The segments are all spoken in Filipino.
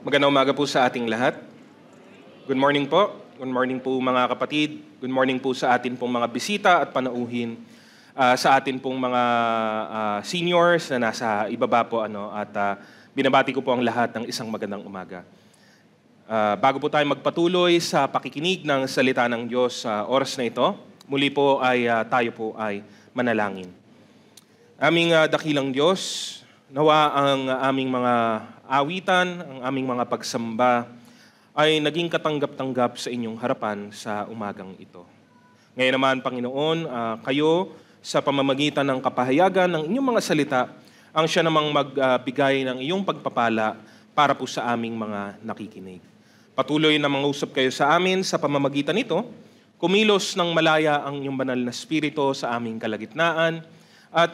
Magandang umaga po sa ating lahat. Good morning po. Good morning po mga kapatid. Good morning po sa atin pong mga bisita at panauhin. Sa atin pong mga seniors na nasa ibaba po. Binabati ko po ang lahat ng isang magandang umaga. Bago po tayo magpatuloy sa pakikinig ng salita ng Diyos sa oras na ito, muli po ay tayo po ay manalangin. Aming dakilang Diyos, nawa ang aming mga awitan, ang aming mga pagsamba ay naging katanggap-tanggap sa inyong harapan sa umagang ito. Ngayon naman, Panginoon, kayo sa pamamagitan ng kapahayagan ng inyong mga salita, ang siya namang magbigay ng iyong pagpapala para po sa aming mga nakikinig. Patuloy na mangusap kayo sa amin sa pamamagitan nito, kumilos ng malaya ang inyong banal na spirito sa aming kalagitnaan, at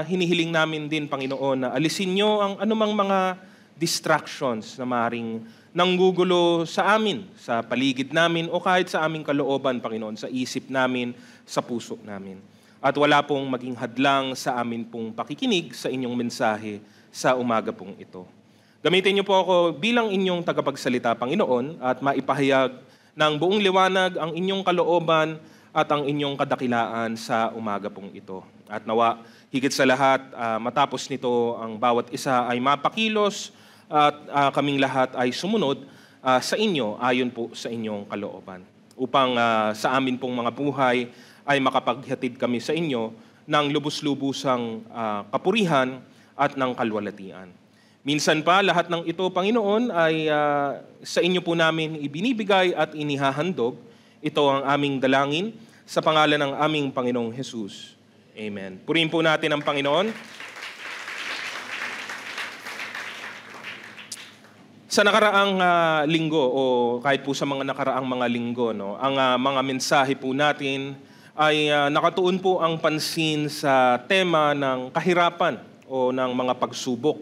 hinihiling namin din, Panginoon, na alisin niyo ang anumang mga distractions na maaaring nanggugulo sa amin, sa paligid namin, o kahit sa aming kalooban, Panginoon, sa isip namin, sa puso namin. At wala pong maging hadlang sa amin pong pakikinig sa inyong mensahe sa umaga pong ito. Gamitin niyo po ako bilang inyong tagapagsalita, Panginoon, at maipahayag ng buong liwanag ang inyong kalooban at ang inyong kadakilaan sa umaga pong ito. At nawa, higit sa lahat, matapos nito ang bawat isa ay mapakilos at kaming lahat ay sumunod sa inyo ayon po sa inyong kalooban. Upang sa amin pong mga buhay ay makapaghatid kami sa inyo ng lubos-lubusang kapurihan at ng kalwalatian. Minsan pa, lahat ng ito, Panginoon, ay sa inyo po namin ibinibigay at inihahandog. Ito ang aming dalangin sa pangalan ng aming Panginoong Jesus. Amen. Purihin po natin ang Panginoon. Sa nakaraang linggo o kahit po sa mga nakaraang mga linggo, ang mga mensahe po natin ay nakatuon po ang pansin sa tema ng kahirapan o ng mga pagsubok.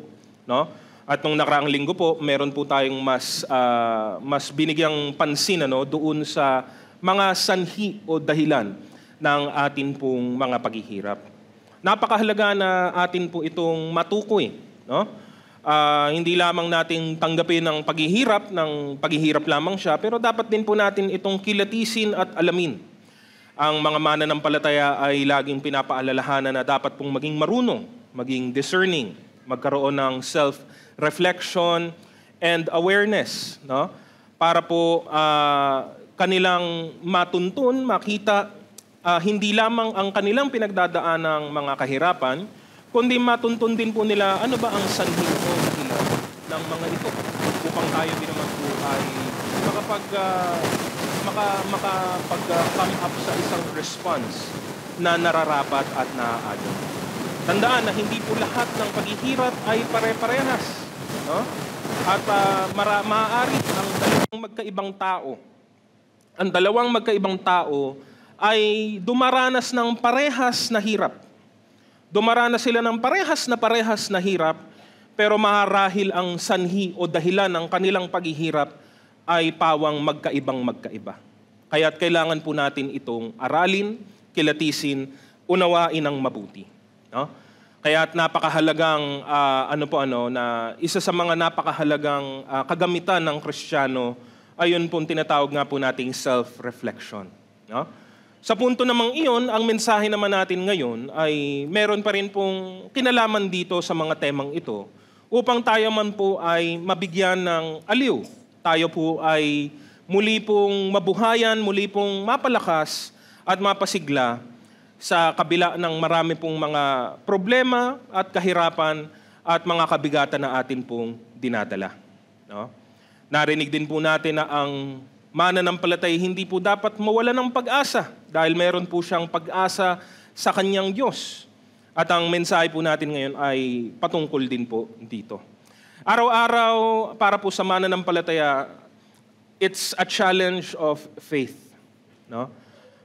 At nung nakaraang linggo po, meron po tayong mas binigyang pansin doon sa mga sanhi o dahilan ng atin pong mga paghihirap. Napakahalaga na atin po itong matukoy. Hindi lamang nating tanggapin ng paghihirap lamang siya, pero dapat din po natin itong kilatisin at alamin. Ang mga mananampalataya ay laging pinapaalalahanan na dapat pong maging marunong, maging discerning, magkaroon ng self-reflection and awareness, para po kanilang matuntun, makita hindi lamang ang kanilang pinagdadaanang mga kahirapan, kundi matuntun din po nila ano ba ang sanhi o dahilan ng mga ito upang tayo din naman po ay makapag-come up sa isang response na nararapat at naaayon. Tandaan na hindi po lahat ng paghihirap ay pare-parehas. At maaari ang dalawang magkaibang tao ay dumaranas ng parehas na hirap. Dumaranas sila ng parehas na hirap, pero marahil ang sanhi o dahilan ng kanilang paghihirap ay pawang magkaiba. Kaya't kailangan po natin itong aralin, kilatisin, unawain ng mabuti. Kaya't napakahalagang na isa sa mga napakahalagang kagamitan ng Kristiyano ayun pong tinatawag nga po nating self-reflection. Sa punto namang iyon, ang mensahe naman natin ngayon ay meron pa rin pong kinalaman dito sa mga temang ito upang tayo man po ay mabigyan ng aliw. Tayo po ay muli pong mabuhayan, muli pong mapalakas at mapasigla sa kabila ng marami pong mga problema at kahirapan at mga kabigatan na atin pong dinadala. Narinig din po natin na ang mananampalatay hindi po dapat mawala ng pag-asa dahil meron po siyang pag-asa sa kanyang Diyos. At ang mensahe po natin ngayon ay patungkol din po dito. Araw-araw para po sa mananampalataya, it's a challenge of faith.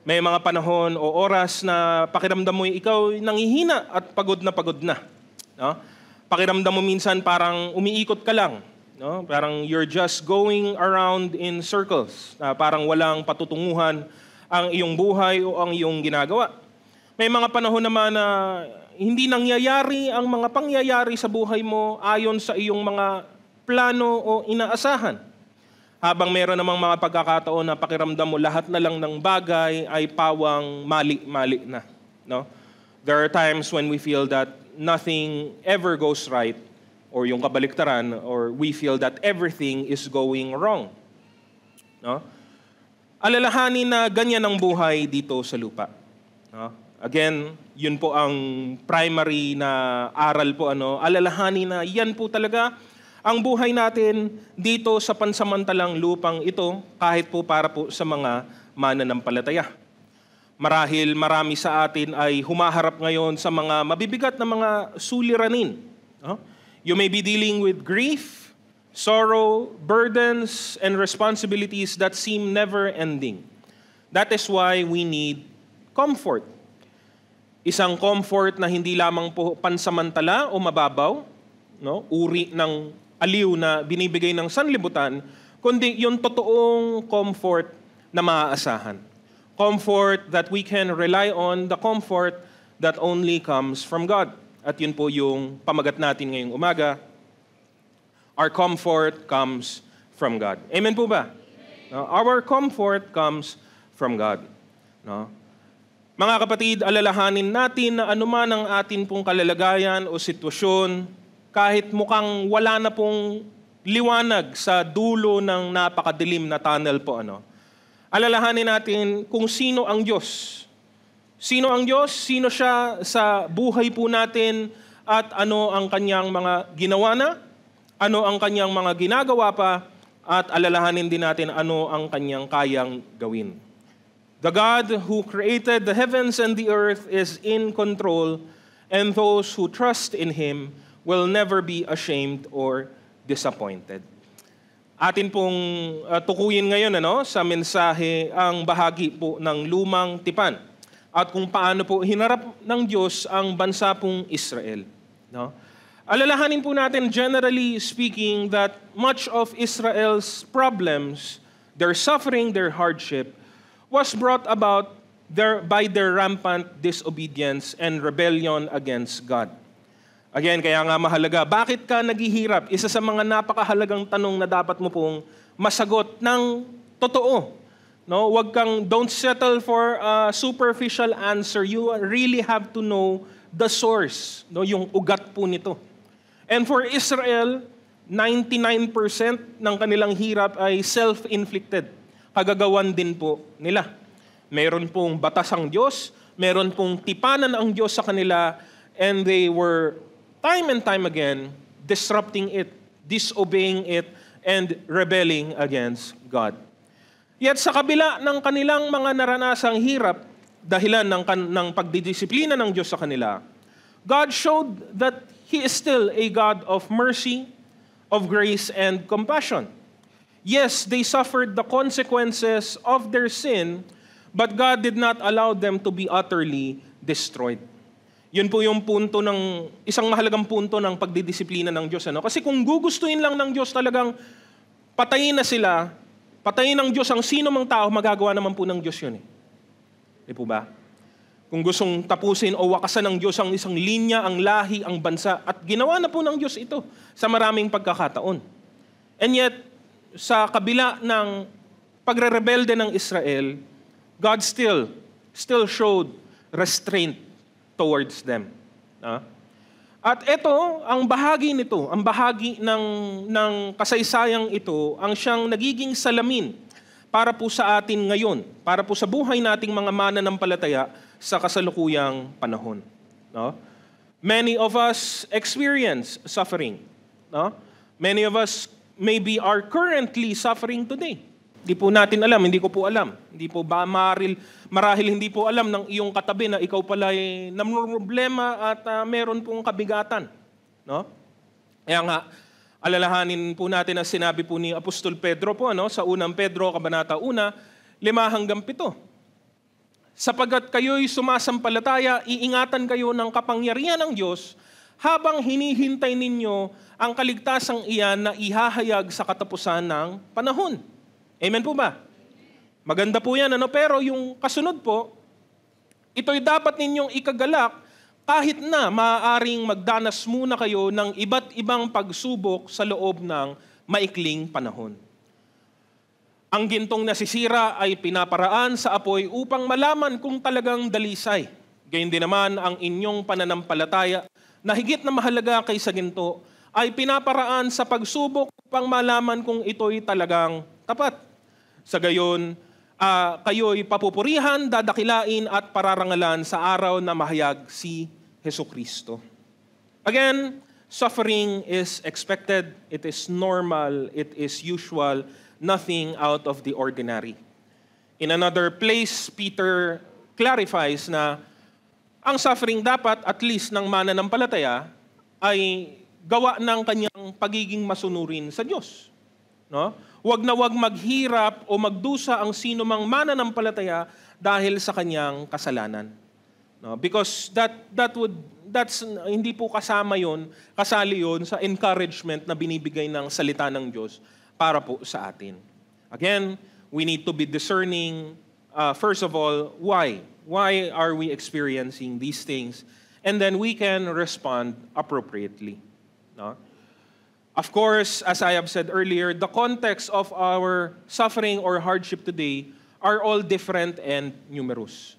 May mga panahon o oras na pakiramdam mo ikaw nangihina at pagod na. Pakiramdam mo minsan parang umiikot ka lang. Parang you're just going around in circles. Parang walang patutunguhan ang iyong buhay o ang iyong ginagawa. May mga panahon naman na hindi nangyayari ang mga pangyayari sa buhay mo ayon sa iyong mga plano o inaasahan. Habang meron namang mga pagkakataon na pakiramdam mo lahat na lang ng bagay ay pawang mali-mali na. No? There are times when we feel that nothing ever goes right, or yung kabaliktaran, or we feel that everything is going wrong. No? Alalahanin na ganyan ang buhay dito sa lupa. No? Again, yun po ang primary na aral po. Alalahanin na yan po talaga ang buhay natin dito sa pansamantalang lupang ito, kahit po para po sa mga mananampalataya. Marahil marami sa atin ay humaharap ngayon sa mga mabibigat na mga suliranin. You may be dealing with grief, sorrow, burdens, and responsibilities that seem never-ending. That is why we need comfort. Isang comfort na hindi lamang po pansamantala o mababaw, no? Uri ng aliw na binibigay ng sanlibutan, kundi yung totoong comfort na maaasahan. Comfort that we can rely on, the comfort that only comes from God. At yun po yung pamagat natin ngayong umaga. Our comfort comes from God. Amen po ba? No? Our comfort comes from God. No? Mga kapatid, alalahanin natin na anuman ang atin pong kalalagayan o sitwasyon, kahit mukhang wala na pong liwanag sa dulo ng napakadilim na tunnel po, alalahanin natin kung sino ang Diyos. Sino ang Diyos? Sino siya sa buhay po natin at ano ang kanyang mga ginawa na? Ano ang kanyang mga ginagawa pa? At alalahanin din natin ano ang kanyang kayang gawin. The God who created the heavens and the earth is in control, and those who trust in Him will never be ashamed or disappointed. Atin pong tukuyin ngayon sa mensahe ang bahagi po ng lumang tipan at kung paano po hinarap ng Diyos ang bansa pong Israel. No? Alalahanin po natin, generally speaking, that much of Israel's problems, their suffering, their hardship, was brought about by their rampant disobedience and rebellion against God. Again, kaya nga mahalaga, bakit ka naghihirap? Isa sa mga napakahalagang tanong na dapat mo pong masagot ng totoo. No, don't settle for a superficial answer. You really have to know the source, yung ugat po nito. And for Israel, 99% ng kanilang hirap ay self-inflicted. Kagagawan din po nila. Meron pong batas ang Diyos, meron pong tipanan ang Diyos sa kanila, and they were time and time again disrupting it, disobeying it, and rebelling against God. Yet sa kabila ng kanilang mga naranasang hirap, dahilan ng pagdidisiplina ng Diyos sa kanila, God showed that He is still a God of mercy, of grace, and compassion. Yes, they suffered the consequences of their sin, but God did not allow them to be utterly destroyed. Yun po yung isang mahalagang punto ng pagdidisiplina ng Diyos. Kasi kung gugustuhin lang ng Diyos talagang patayin na sila, patayin ng Diyos ang sino mang tao, magagawa naman po ng Diyos yun. Di po ba? Kung gustong tapusin o wakasan ng Diyos ang isang linya, ang lahi, ang bansa, at ginawa na po ng Diyos ito sa maraming pagkakataon. And yet, sa kabila ng pagre-rebelde ng Israel, God still showed restraint towards them. At ito, ang bahagi nito, ang bahagi ng kasaysayang ito, ang siyang nagiging salamin para po sa atin ngayon, para po sa buhay nating mga mananampalataya sa kasalukuyang panahon. No? Many of us experience suffering. No? Many of us maybe are currently suffering today. Hindi po natin alam, hindi ko po alam. Hindi po ba marahil hindi po alam ng iyong katabi na ikaw pala ay namumroblema at meron pong kabigatan. No? Kaya nga, alalahanin po natin ang sinabi po ni Apostol Pedro po sa unang Pedro, Kabanata 1, 5-7. Sapagkat kayo'y sumasampalataya, iingatan kayo ng kapangyarihan ng Diyos habang hinihintay ninyo ang kaligtasang iyan na ihahayag sa katapusan ng panahon. Amen po ba? Maganda po yan, pero yung kasunod po, ito'y dapat ninyong ikagalak kahit na maaaring magdanas muna kayo ng iba't ibang pagsubok sa loob ng maikling panahon. Ang gintong nasisira ay pinaparaan sa apoy upang malaman kung talagang dalisay. Gayun din naman ang inyong pananampalataya na higit na mahalaga kaysa ginto ay pinaparaan sa pagsubok upang malaman kung ito'y talagang tapat. Sa gayon, kayo'y papupurihan, dadakilain at pararangalan sa araw na mahayag si Hesukristo. Again, suffering is expected, it is normal, it is usual, nothing out of the ordinary. In another place, Peter clarifies na ang suffering dapat, at least ng mananampalataya, ay gawa ng kanyang pagiging masunurin sa Diyos. No? Huwag na huwag maghirap o magdusa ang sino mang mananampalataya dahil sa kanyang kasalanan. No? Because that's hindi po kasama yon, kasali yon sa encouragement na binibigay ng salita ng Diyos para po sa atin. Again, we need to be discerning, first of all, why? Why are we experiencing these things? And then we can respond appropriately. No? Of course, as I have said earlier, the context of our suffering or hardship today are all different and numerous.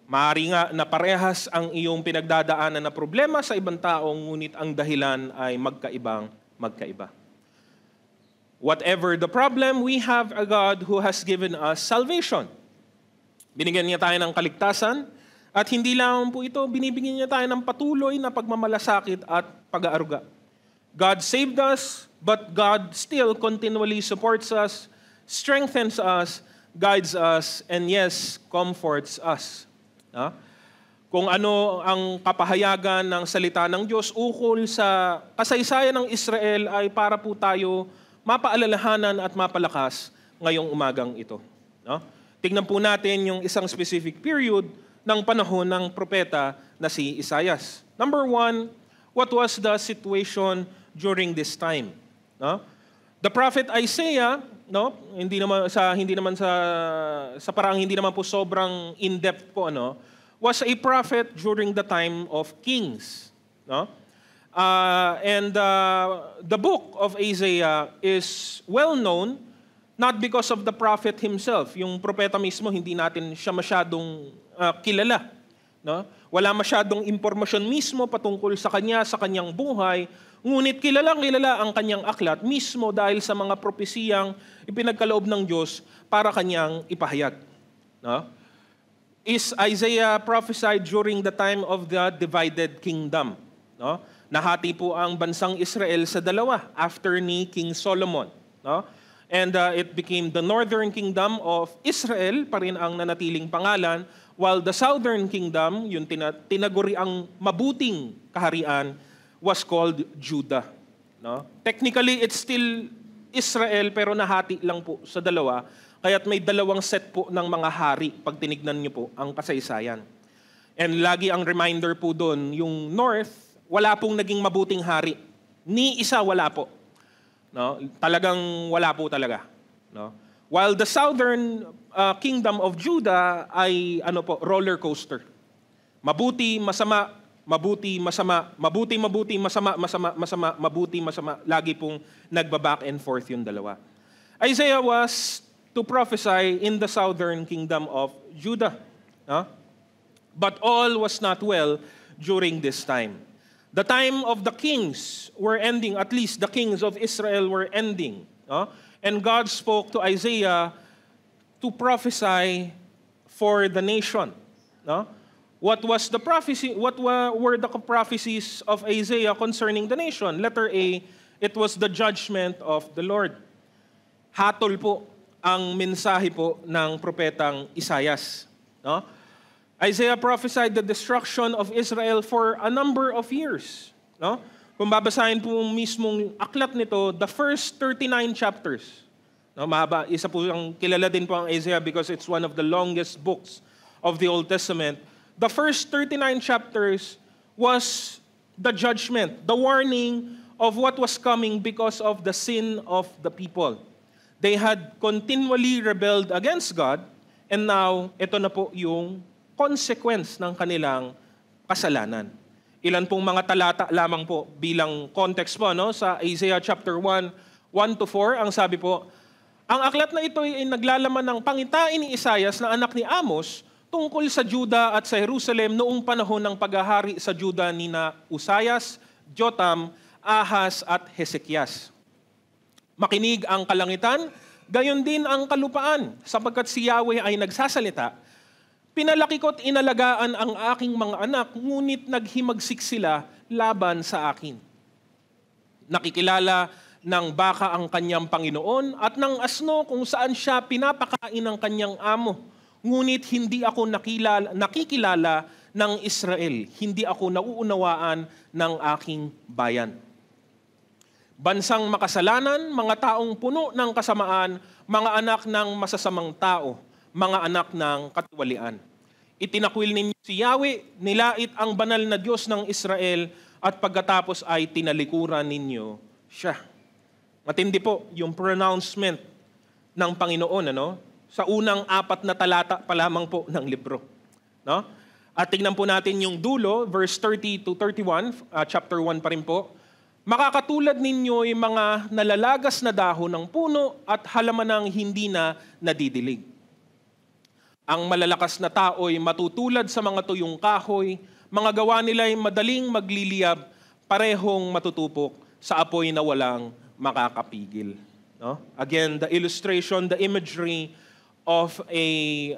Maaari nga na parehas ang iyong pinagdadaanan na problema sa ibang tao, ngunit ang dahilan ay magkaiba. Whatever the problem, we have a God who has given us salvation. Binigyan niya tayo ng kaligtasan, at hindi lang po ito, binibigyan niya tayo ng patuloy na pagmamalasakit at pag-aaruga. God saved us, but God still continually supports us, strengthens us, guides us, and yes, comforts us. Kung ano ang kapahayagan ng salita ng Diyos ukol sa kasaysayan ng Israel ay para po tayo mapaalalahanan at mapalakas ngayong umagang ito. Tingnan po natin yung isang specific period ng panahon ng propeta na si Isaias. Number one, what was the situation during this time? The prophet Isaiah, hindi naman sa paraang hindi naman po sobrang in-depth po, was a prophet during the time of kings. The book of Isaiah is well known not because of the prophet himself. Yung propeta mismo, hindi natin siya masyadong kilala. Wala masyadong impormasyon mismo patungkol sa kanya, sa kanyang buhay, ngunit kilalang ang kanyang aklat mismo dahil sa mga propesiyang ipinagkaloob ng Diyos para kanyang ipahayag. Is Isaiah prophesied during the time of the divided kingdom. Nahati po ang bansang Israel sa dalawa after ni King Solomon. And it became the northern kingdom of Israel, pa rin ang nanatiling pangalan, while the southern kingdom, yung tinaguri ang mabuting kaharian, was called Judah. Technically, it's still Israel, pero nahati lang po sa dalawa, kaya't may dalawang set po ng mga hari pag tinignan niyo po ang kasaysayan. And lagi ang reminder po doon, yung north, wala pong naging mabuting hari. Ni isa wala po. Talagang wala po talaga. While the southern kingdom of Judah ay roller coaster. Mabuti, masama, mabuti, masama, mabuti, masama, masama, masama, mabuti, masama. Lagi pong nagba-back and forth yung dalawa. Isaiah was to prophesy in the southern kingdom of Judah. But all was not well during this time. The time of the kings were ending, at least the kings of Israel were ending. And God spoke to Isaiah to prophesy for the nation. What was the prophecy? What were the prophecies of Isaiah concerning the nation? Letter A, it was the judgment of the Lord. Hatol po ang mensahe po ng propetang Isaias. Isaiah prophesied the destruction of Israel for a number of years. Kung babasahin po mismong aklat nito, the first 39 chapters. Mahaba, isa po ang kilala din po ang Isaiah because it's one of the longest books of the Old Testament. The first 39 chapters was the judgment, the warning of what was coming because of the sin of the people. They had continually rebelled against God, and now ito na po yung consequence ng kanilang kasalanan. Ilan pong mga talata lamang po bilang context po, no? Sa Isaiah chapter 1:1-4, ang sabi po, ang aklat na ito ay naglalaman ng pangitain ni Isaias na anak ni Amos tungkol sa Juda at sa Jerusalem noong panahon ng paghahari sa Juda ni na Uzzias, Jotam, Ahaz at Hezekias. Makinig ang kalangitan, gayon din ang kalupaan, sapagkat si Yahweh ay nagsasalita. Pinalaki ko't inalagaan ang aking mga anak, ngunit naghimagsik sila laban sa akin. Nakikilala ng baka ang kanyang Panginoon at ng asno kung saan siya pinapakain ng kanyang amo. Ngunit hindi ako nakikilala ng Israel. Hindi ako nauunawaan ng aking bayan. Bansang makasalanan, mga taong puno ng kasamaan, mga anak ng masasamang tao, mga anak ng katiwalian. Itinakwil ninyo si Yahweh, nilait ang banal na Diyos ng Israel, at pagkatapos ay tinalikuran ninyo siya. Matindi po yung pronouncement ng Panginoon, ano? Sa unang 4 na talata pa lamang po ng libro. No? At tingnan po natin yung dulo, verse 30-31, chapter 1 pa rin po. Makakatulad ninyo yung mga nalalagas na dahon ng puno at halamanang hindi na nadidilig. Ang malalakas na tao ay matutulad sa mga tuyong kahoy, mga gawa nila ay madaling magliliyab, parehong matutupok sa apoy na walang makakapigil. No? Again, the illustration, the imagery of a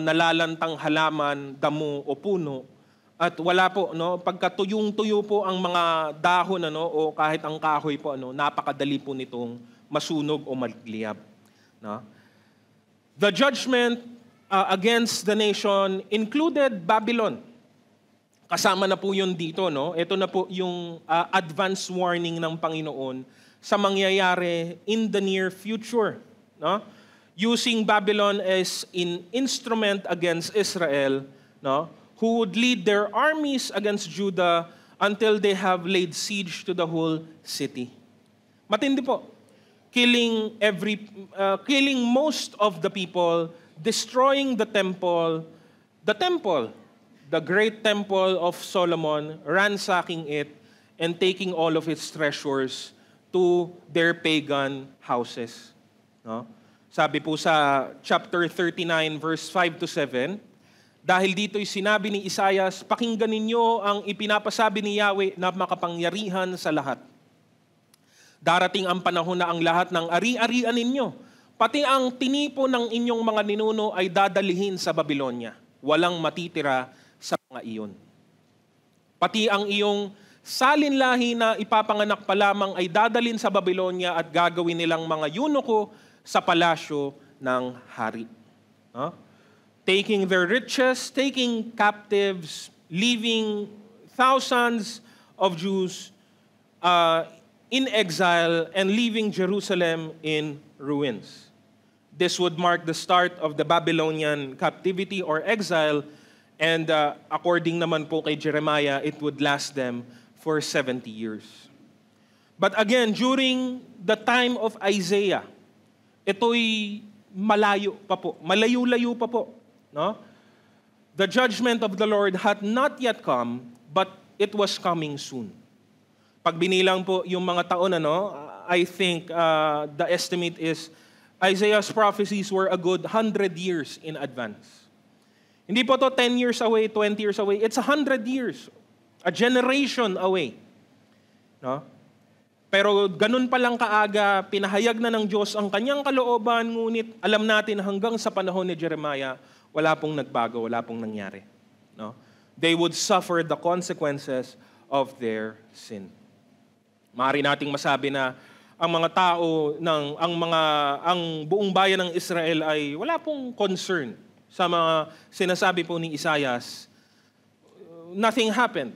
nalalantang halaman, damo o puno. At wala po, pagka tuyong-tuyo po ang mga dahon o kahit ang kahoy po, napakadali po nitong masunog o magliyab. No? The judgment against the nation included Babylon. Kasama na po yun dito. No? Ito na po yung advance warning ng Panginoon sa mangyayari in the near future. No? Using Babylon as an instrument against Israel, no? Who would lead their armies against Judah until they have laid siege to the whole city. Matindi po. Killing most of the people, destroying the temple, the great temple of Solomon, ransacking it, and taking all of its treasures to their pagan houses. No? Sabi po sa chapter 39, verse 5-7, dahil dito'y sinabi ni Isaias, pakinggan ninyo ang ipinapasabi ni Yahweh na makapangyarihan sa lahat. Darating ang panahon na ang lahat ng ari-arian ninyo, pati ang tinipo ng inyong mga ninuno ay dadalihin sa Babylonia. Walang matitira sa mga iyon. Pati ang iyong salinlahi na ipapanganak pa lamang ay dadalhin sa Babylonia at gagawin nilang mga eunuko sa palasyo ng hari. Huh? Taking their riches, taking captives, leaving thousands of Jews in exile and leaving Jerusalem in ruins. This would mark the start of the Babylonian captivity or exile, and according naman po kay Jeremiah, it would last them for 70 years. But again, during the time of Isaiah, ito'y malayo pa po, malayo-layo pa po. No? The judgment of the Lord had not yet come, but it was coming soon. Pag binilang po yung mga taon, I think the estimate is Isaiah's prophecies were a good 100 years in advance. Hindi po to 10 years away, 20 years away. It's 100 years. A generation away. No? Pero ganun pa lang kaaga, pinahayag na ng Diyos ang kanyang kalooban, ngunit alam natin hanggang sa panahon ni Jeremiah, wala pong nagbago, wala pong nangyari. No? They would suffer the consequences of their sin. Maaari nating masabi na ang mga tao ang buong bayan ng Israel ay wala pong concern sa mga sinasabi po ni Isaias. Nothing happened.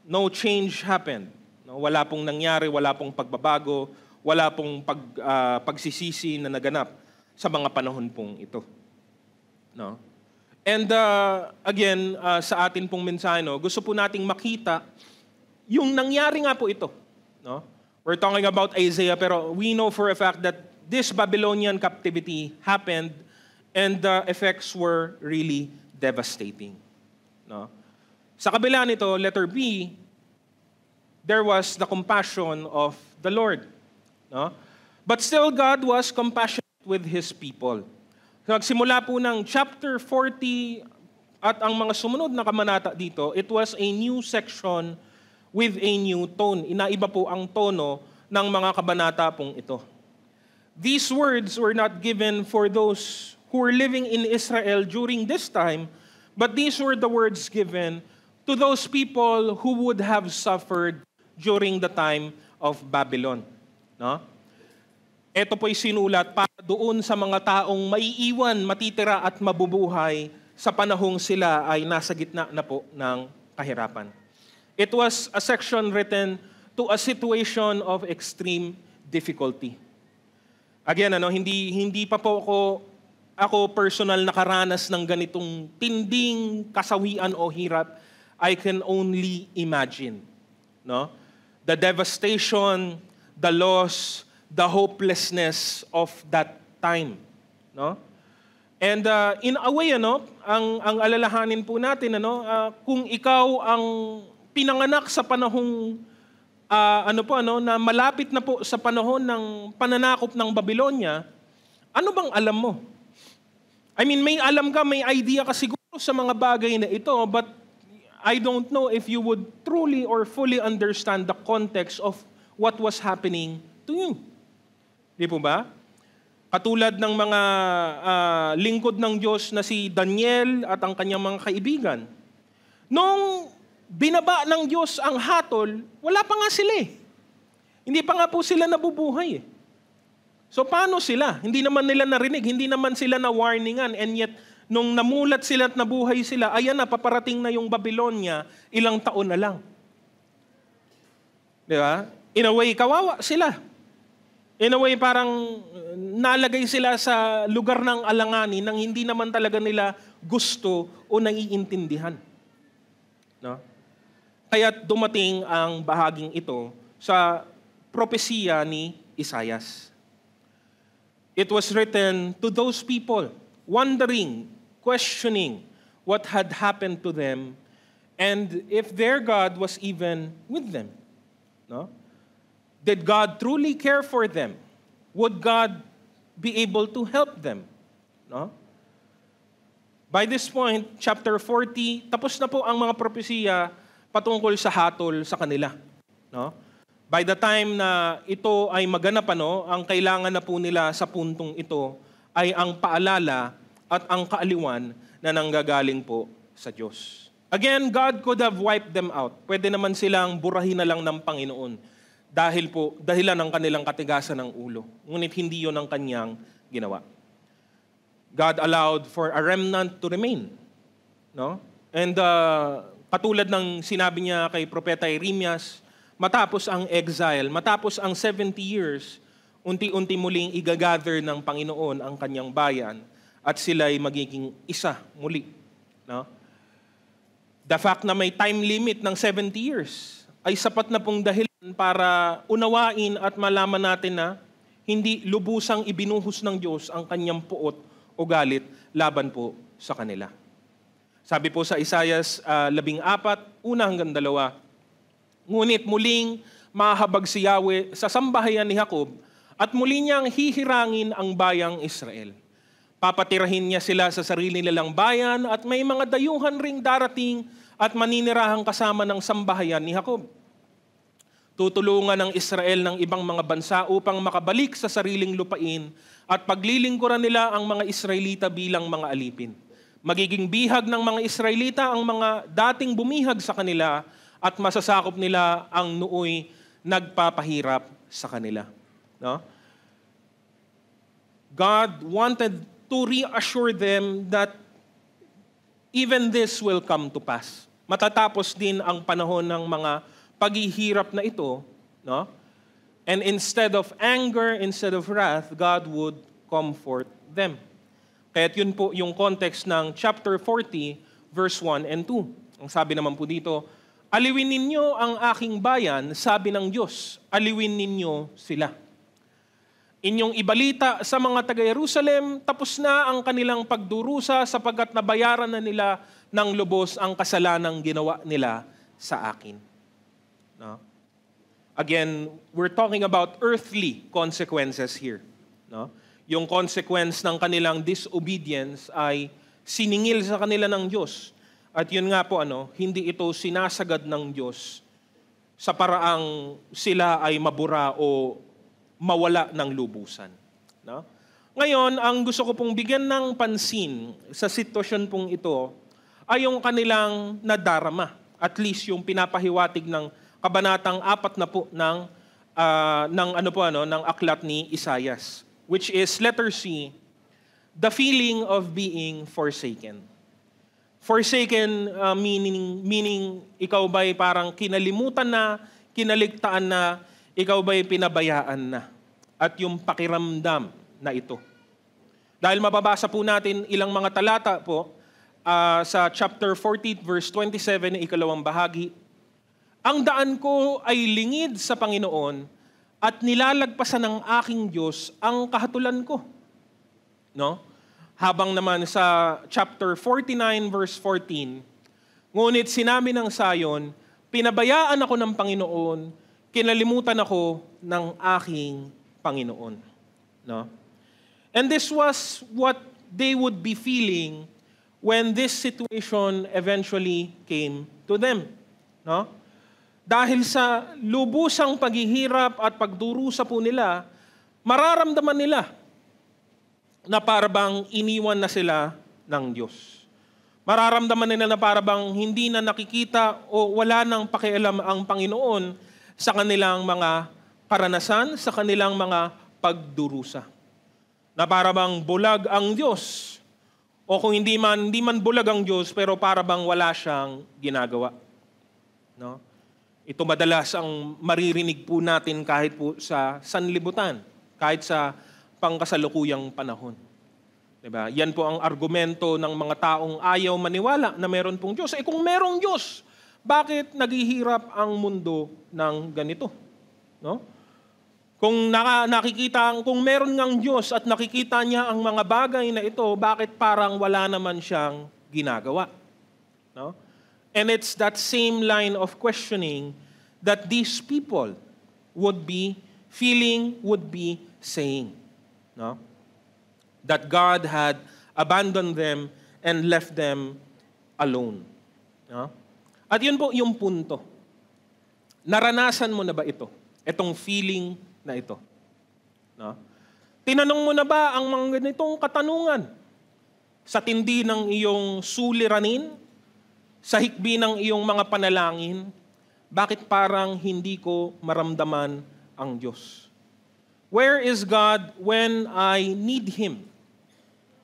No change happened. No, wala pong nangyari, wala pong pagbabago, wala pong pagsisisi na naganap sa mga panahon pong ito. No? And again, sa atin pong mensahe, gusto po nating makita yung nangyari nga po ito. No? We're talking about Isaiah, pero we know for a fact that this Babylonian captivity happened and the effects were really devastating. No? Sa kabila nito, letter B, there was the compassion of the Lord. No? But still, God was compassionate with His people. So, nagsimula po ng chapter 40 at ang mga sumunod na kabanata dito, it was a new section with a new tone. Inaiba po ang tono ng mga kabanata pong ito. These words were not given for those who were living in Israel during this time, but these were the words given to those people who would have suffered during the time of Babylon. No? Ito po'y sinulat para doon sa mga taong maiiwan, matitira at mabubuhay sa panahong sila ay nasa gitna na po ng kahirapan. It was a section written to a situation of extreme difficulty. Again, hindi pa po ako personal nakaranas ng ganitong tinding kasawian o hirap. I can only imagine. No? The devastation, the loss, the hopelessness of that time. No? And in a way, ang alalahanin po natin, kung ikaw ang pinanganak sa panahong na malapit na po sa panahon ng pananakop ng Babylonia, ano bang alam mo? I mean, may alam ka, may idea ka siguro sa mga bagay na ito, but I don't know if you would truly or fully understand the context of what was happening to you. Di po ba? Katulad ng mga lingkod ng Diyos na si Daniel at ang kanyang mga kaibigan. Nung binaba ng Diyos ang hatol, wala pa nga sila eh. Hindi pa nga po sila nabubuhay eh. So paano sila? Hindi naman nila narinig, hindi naman sila na-warningan, and yet nung namulat sila at nabuhay sila, ayan na, paparating na yung Babylonia, ilang taon na lang. Di ba? In a way, kawawa sila. In a way, parang nalagay sila sa lugar ng alanganin nang hindi naman talaga nila gusto o naiintindihan. No? Kaya dumating ang bahaging ito sa propesiya ni Isaias. It was written to those people wondering, questioning what had happened to them and if their God was even with them. No? Did God truly care for them? Would God be able to help them? No? By this point, chapter 40, tapos na po ang mga propesiya patungkol sa hatol sa kanila. No? By the time na ito ay maganap, ang kailangan na po nila sa puntong ito ay ang paalala at ang kaaliwan na nanggagaling po sa Diyos. Again, God could have wiped them out. Pwede naman silang burahin na lang ng Panginoon dahilan ng kanilang katigasan ng ulo. Ngunit hindi yun ang kanyang ginawa. God allowed for a remnant to remain. No? And katulad ng sinabi niya kay Propeta Jeremias, matapos ang exile, matapos ang 70 years, unti-unti muling igagather ng Panginoon ang kanyang bayan at sila'y magiging isa muli. No? The fact na may time limit ng 70 years ay sapat na pong dahilan para unawain at malaman natin na hindi lubusang ibinuhos ng Diyos ang kanyang puot o galit laban po sa kanila. Sabi po sa Isaiah 14, 1-2, ngunit muling mahabag si Yahweh sa sambahayan ni Jacob at muli niyang hihirangin ang bayang Israel. Papatirahin niya sila sa sarili nilang bayan at may mga dayuhan ring darating at maninirahang kasama ng sambahayan ni Jacob. Tutulungan ng Israel ng ibang mga bansa upang makabalik sa sariling lupain at paglilingkuran nila ang mga Israelita bilang mga alipin. Magiging bihag ng mga Israelita ang mga dating bumihag sa kanila at masasakop nila ang nooy nagpapahirap sa kanila. No? God wanted to reassure them that even this will come to pass. Matatapos din ang panahon ng mga paghihirap na ito, no? And instead of anger, instead of wrath, God would comfort them. Kaya't yun po yung context ng chapter 40, verse 1 and 2. Ang sabi naman po dito, aliwin ninyo ang aking bayan, sabi ng Diyos, aliwin ninyo sila. Inyong ibalita sa mga taga-Jerusalem, tapos na ang kanilang pagdurusa sapagkat nabayaran na nila ng lubos ang kasalanang ginawa nila sa akin. No? Again, we're talking about earthly consequences here. No? Yung consequence ng kanilang disobedience ay siningil sa kanila ng Diyos. At yun nga po, hindi ito sinasagad ng Diyos sa paraang sila ay mabura o mawala ng lubusan. No? Ngayon, ang gusto ko pong bigyan ng pansin sa sitwasyon pong ito ay yung kanilang nadarama. At least yung pinapahiwatig ng kabanatang 4 na po ng aklat ni Isaias, which is letter C, the feeling of being forsaken. Forsaken meaning ikaw ba'y parang kinalimutan na, kinaligtaan na, ikaw ba'y pinabayaan na. At yung pakiramdam na ito. Dahil mababasa po natin ilang mga talata po sa chapter 40 verse 27 na ikalawang bahagi. Ang daan ko ay lingid sa Panginoon at nilalagpasan ng aking Diyos ang kahatulan ko. No? Habang naman sa chapter 49 verse 14, ngunit sinabi ng sayon, pinabayaan ako ng Panginoon, kinalimutan ako ng aking Panginoon. No? And this was what they would be feeling when this situation eventually came to them. No? Dahil sa lubusang paghihirap at pagdurusa po nila, mararamdaman nila na parabang iniwan na sila ng Diyos. Mararamdaman nila na parabang hindi na nakikita o wala nang pakialam ang Panginoon sa kanilang mga karanasan, sa kanilang mga pagdurusa. Na parabang bulag ang Diyos. O kung hindi man bulag ang Diyos, pero parabang wala siyang ginagawa. No? Ito madalas ang maririnig po natin kahit po sa sanlibutan, kahit sa pangkasalukuyang panahon. Diba? Yan po ang argumento ng mga taong ayaw maniwala na meron pong Diyos. Kung merong Diyos, bakit naghihirap ang mundo ng ganito? No? Kung meron ngang Diyos at nakikita niya ang mga bagay na ito, bakit parang wala naman siyang ginagawa? No? And it's that same line of questioning that these people would be feeling, would be saying. No? That God had abandoned them and left them alone. No? At yun po yung punto. Naranasan mo na ba ito? Itong feeling na ito. No? Tinanong mo na ba ang mga ganitong katanungan? Sa tindi ng iyong suliranin, sa hikbi ng iyong mga panalangin, bakit parang hindi ko maramdaman ang Diyos? Where is God when I need Him?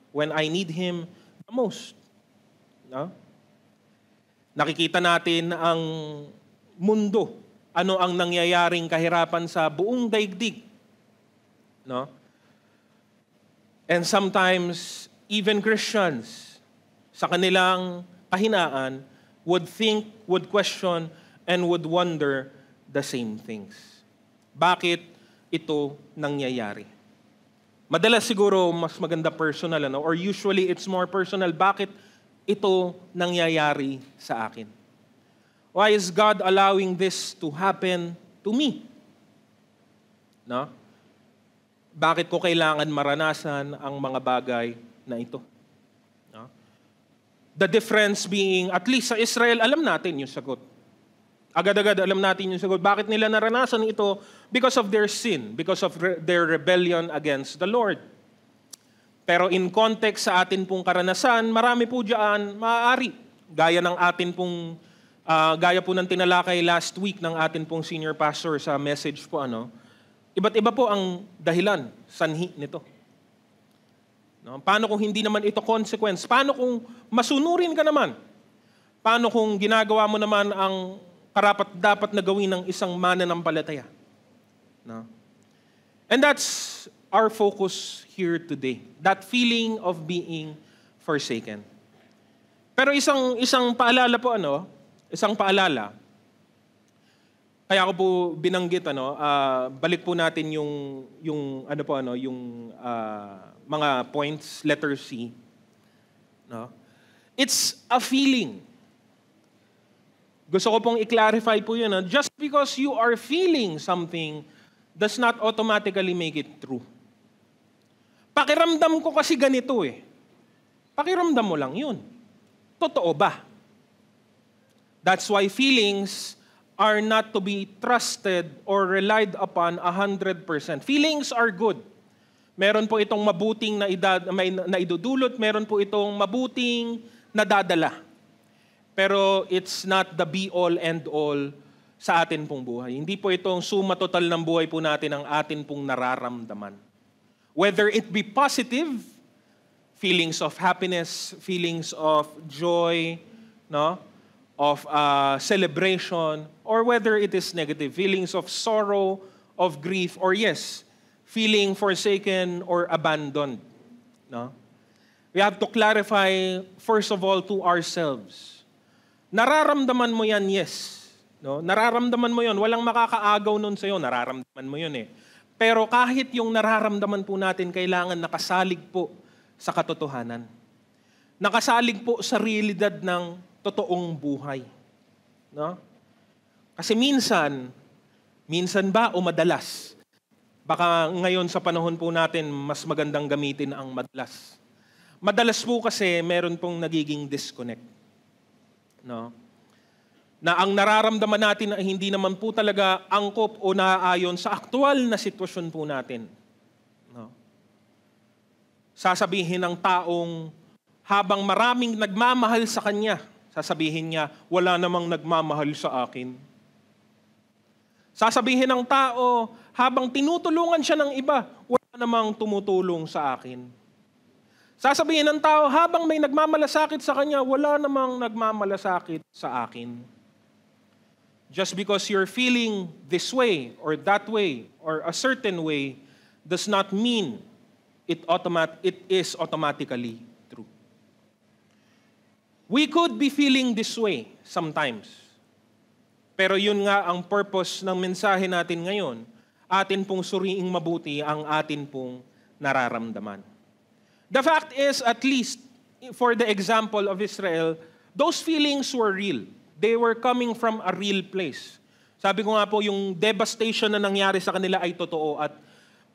When I need Him the most? No? Nakikita natin ang mundo. Ano ang nangyayaring kahirapan sa buong daigdig? No? And sometimes, even Christians, sa kanilang kahinaan, would think, would question, and would wonder the same things. Bakit ito nangyayari? Madalas siguro mas maganda personal, or usually it's more personal. Bakit ito nangyayari sa akin? Why is God allowing this to happen to me? No? Bakit ko kailangan maranasan ang mga bagay na ito? No? The difference being, at least sa Israel, alam natin yung sagot. Agad-agad alam natin yung sagot. Bakit nila naranasan ito? Because of their sin, because of their rebellion against the Lord. Pero in context sa atin pong karanasan, marami po dyan maaari. Gaya ng atin pong, gaya po ng tinalakay last week ng atin pong senior pastor sa message po, iba't iba po ang dahilan, sanhi nito. No? Paano kung hindi naman ito consequence? Paano kung masunurin ka naman? Paano kung ginagawa mo naman ang karapat-dapat na gawin ng isang mananampalataya? No? And that's our focus here today. That feeling of being forsaken. Pero isang paalala po, isang paalala. Kaya ako po binanggit, balik po natin yung mga points, letter C. No? It's a feeling. Gusto ko pong i-clarify po yun. Just because you are feeling something does not automatically make it true. Pakiramdam ko kasi ganito eh. Pakiramdam mo lang yun. Totoo ba? That's why feelings are not to be trusted or relied upon 100%. Feelings are good. Meron po itong mabuting na idudulot, meron po itong mabuting nadadala. Pero it's not the be-all and all sa atin pong buhay. Hindi po itong suma total ng buhay po natin ang atin pong nararamdaman. Whether it be positive, feelings of happiness, feelings of joy, no? Of celebration, or whether it is negative, feelings of sorrow, of grief, or yes, feeling forsaken or abandoned. No? We have to clarify, first of all, to ourselves. Nararamdaman mo yan, yes. No? Nararamdaman mo yun. Walang makakaagaw nun sa'yo. Nararamdaman mo yun eh. Pero kahit yung nararamdaman po natin, kailangan nakasalig po sa katotohanan. Nakasalig po sa realidad ng totoong buhay. No? Kasi minsan ba o madalas? Baka ngayon sa panahon po natin, mas magandang gamitin ang madalas. Madalas po kasi meron pong nagiging disconnect. No? Na ang nararamdaman natin ay hindi naman po talaga angkop o naaayon sa aktual na sitwasyon po natin. No? Sasabihin ng taong habang maraming nagmamahal sa kanya, sasabihin niya, wala namang nagmamahal sa akin. Sasabihin ng tao, habang tinutulungan siya ng iba, wala namang tumutulong sa akin. Sasabihin ng tao, habang may nagmamalasakit sa kanya, wala namang nagmamalasakit sa akin. Just because you're feeling this way, or that way, or a certain way, does not mean it is automatically true. We could be feeling this way sometimes. Pero yun nga ang purpose ng mensahe natin ngayon, atin pong suriing mabuti ang atin pong nararamdaman. The fact is, at least for the example of Israel, those feelings were real. They were coming from a real place. Sabi ko nga po, yung devastation na nangyari sa kanila ay totoo at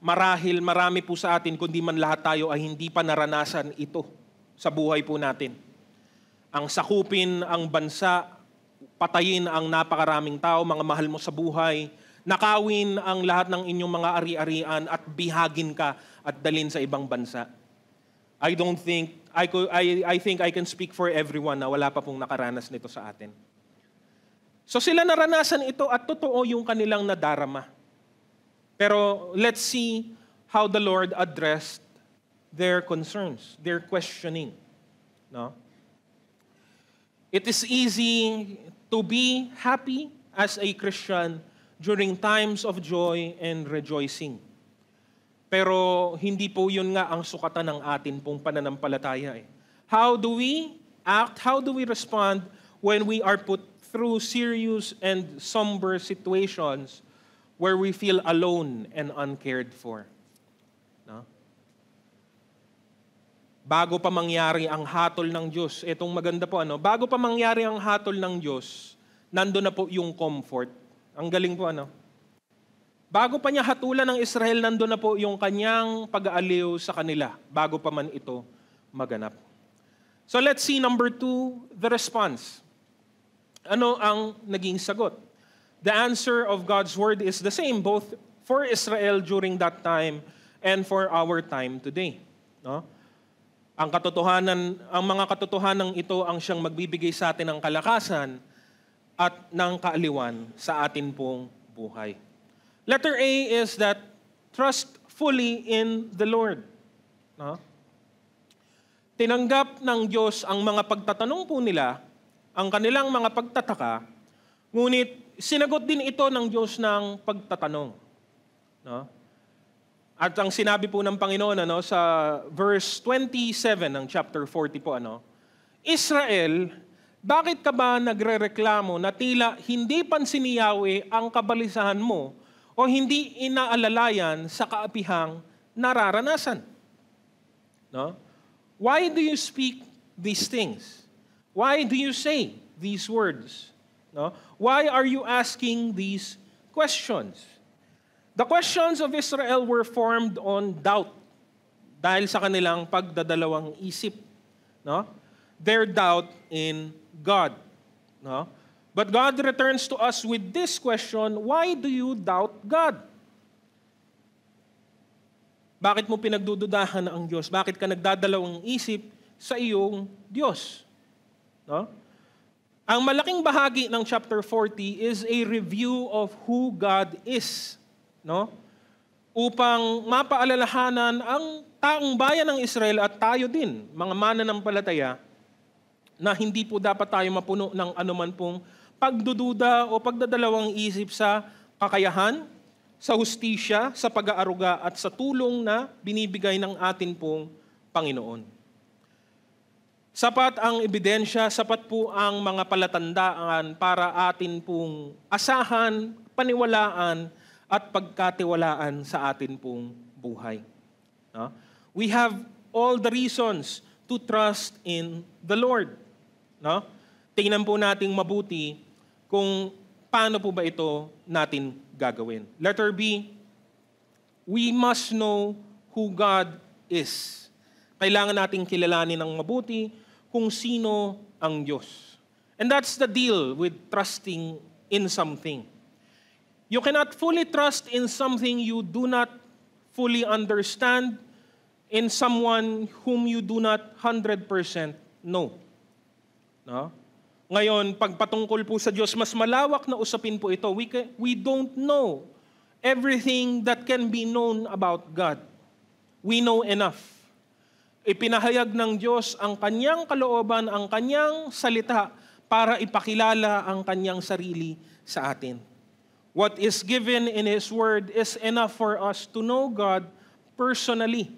marahil marami po sa atin, kundi man lahat tayo ay hindi pa naranasan ito sa buhay po natin. Ang sakupin ang bansa, patayin ang napakaraming tao, mga mahal mo sa buhay, nakawin ang lahat ng inyong mga ari-arian at bihagin ka at dalhin sa ibang bansa. I think I can speak for everyone na wala pa pong nakaranas nito sa atin. So sila naranasan ito at totoo yung kanilang nadarama. Pero let's see how the Lord addressed their concerns, their questioning. No? It is easy to be happy as a Christian during times of joy and rejoicing. Pero hindi po yun nga ang sukatan ng atin pong pananampalataya. How do we act? How do we respond when we are put through serious and somber situations where we feel alone and uncared for? No? Bago pa mangyari ang hatol ng Diyos, itong maganda po, bago pa mangyari ang hatol ng Diyos, nando na po yung comfort. Ang galing po, Bago pa niya hatulan ng Israel, nando na po yung kanyang pag-aaliw sa kanila, bago pa man ito maganap. So let's see number 2, the response. Ano ang naging sagot? The answer of God's word is the same, both for Israel during that time and for our time today. No? Ang mga katotohanan ito ang siyang magbibigay sa atin ng kalakasan at ng kaaliwan sa atin pong buhay. Letter A is that trust fully in the Lord. No? Tinanggap ng Diyos ang mga pagtatanong po nila, ang kanilang mga pagtataka, ngunit sinagot din ito ng Diyos ng pagtatanong. No? At ang sinabi po ng Panginoon sa verse 27 ng chapter 40 po, Israel, bakit ka ba nagrereklamo na tila hindi pansin ni Yahweh ang kabalisahan mo o hindi inaalalayan sa kaapihang nararanasan? No? Why do you speak these things? Why do you say these words? No? Why are you asking these questions? The questions of Israel were formed on doubt dahil sa kanilang pagdadalawang isip. No? Their doubt in God. No? But God returns to us with this question, why do you doubt God? Bakit mo pinagdududahan ang Diyos? Bakit ka nagdadalawang isip sa iyong Diyos? No? Ang malaking bahagi ng chapter 40 is a review of who God is. No? Upang mapaalalahanan ang taong bayan ng Israel at tayo din, mga mananampalataya, na hindi po dapat tayo mapuno ng anuman pong pagdududa o pagdadalawang isip sa kakayahan, sa hustisya, sa pag-aaruga at sa tulong na binibigay ng atin pong Panginoon. Sapat ang ebidensya, sapat po ang mga palatandaan para atin pong asahan, paniwalaan at pagkatiwalaan sa atin pong buhay. No? We have all the reasons to trust in the Lord. No? Tingnan po nating mabuti kung paano po ba ito natin gagawin. Letter B, we must know who God is. Kailangan nating kilalanin ng mabuti kung sino ang Diyos. And that's the deal with trusting in something. You cannot fully trust in something you do not fully understand, in someone whom you do not 100% know. No? Ngayon, pagpatungkol po sa Diyos, mas malawak na usapin po ito. We don't know everything that can be known about God. We know enough. Ipinahayag ng Diyos ang kanyang kalooban, ang kanyang salita para ipakilala ang kanyang sarili sa atin. What is given in His Word is enough for us to know God personally.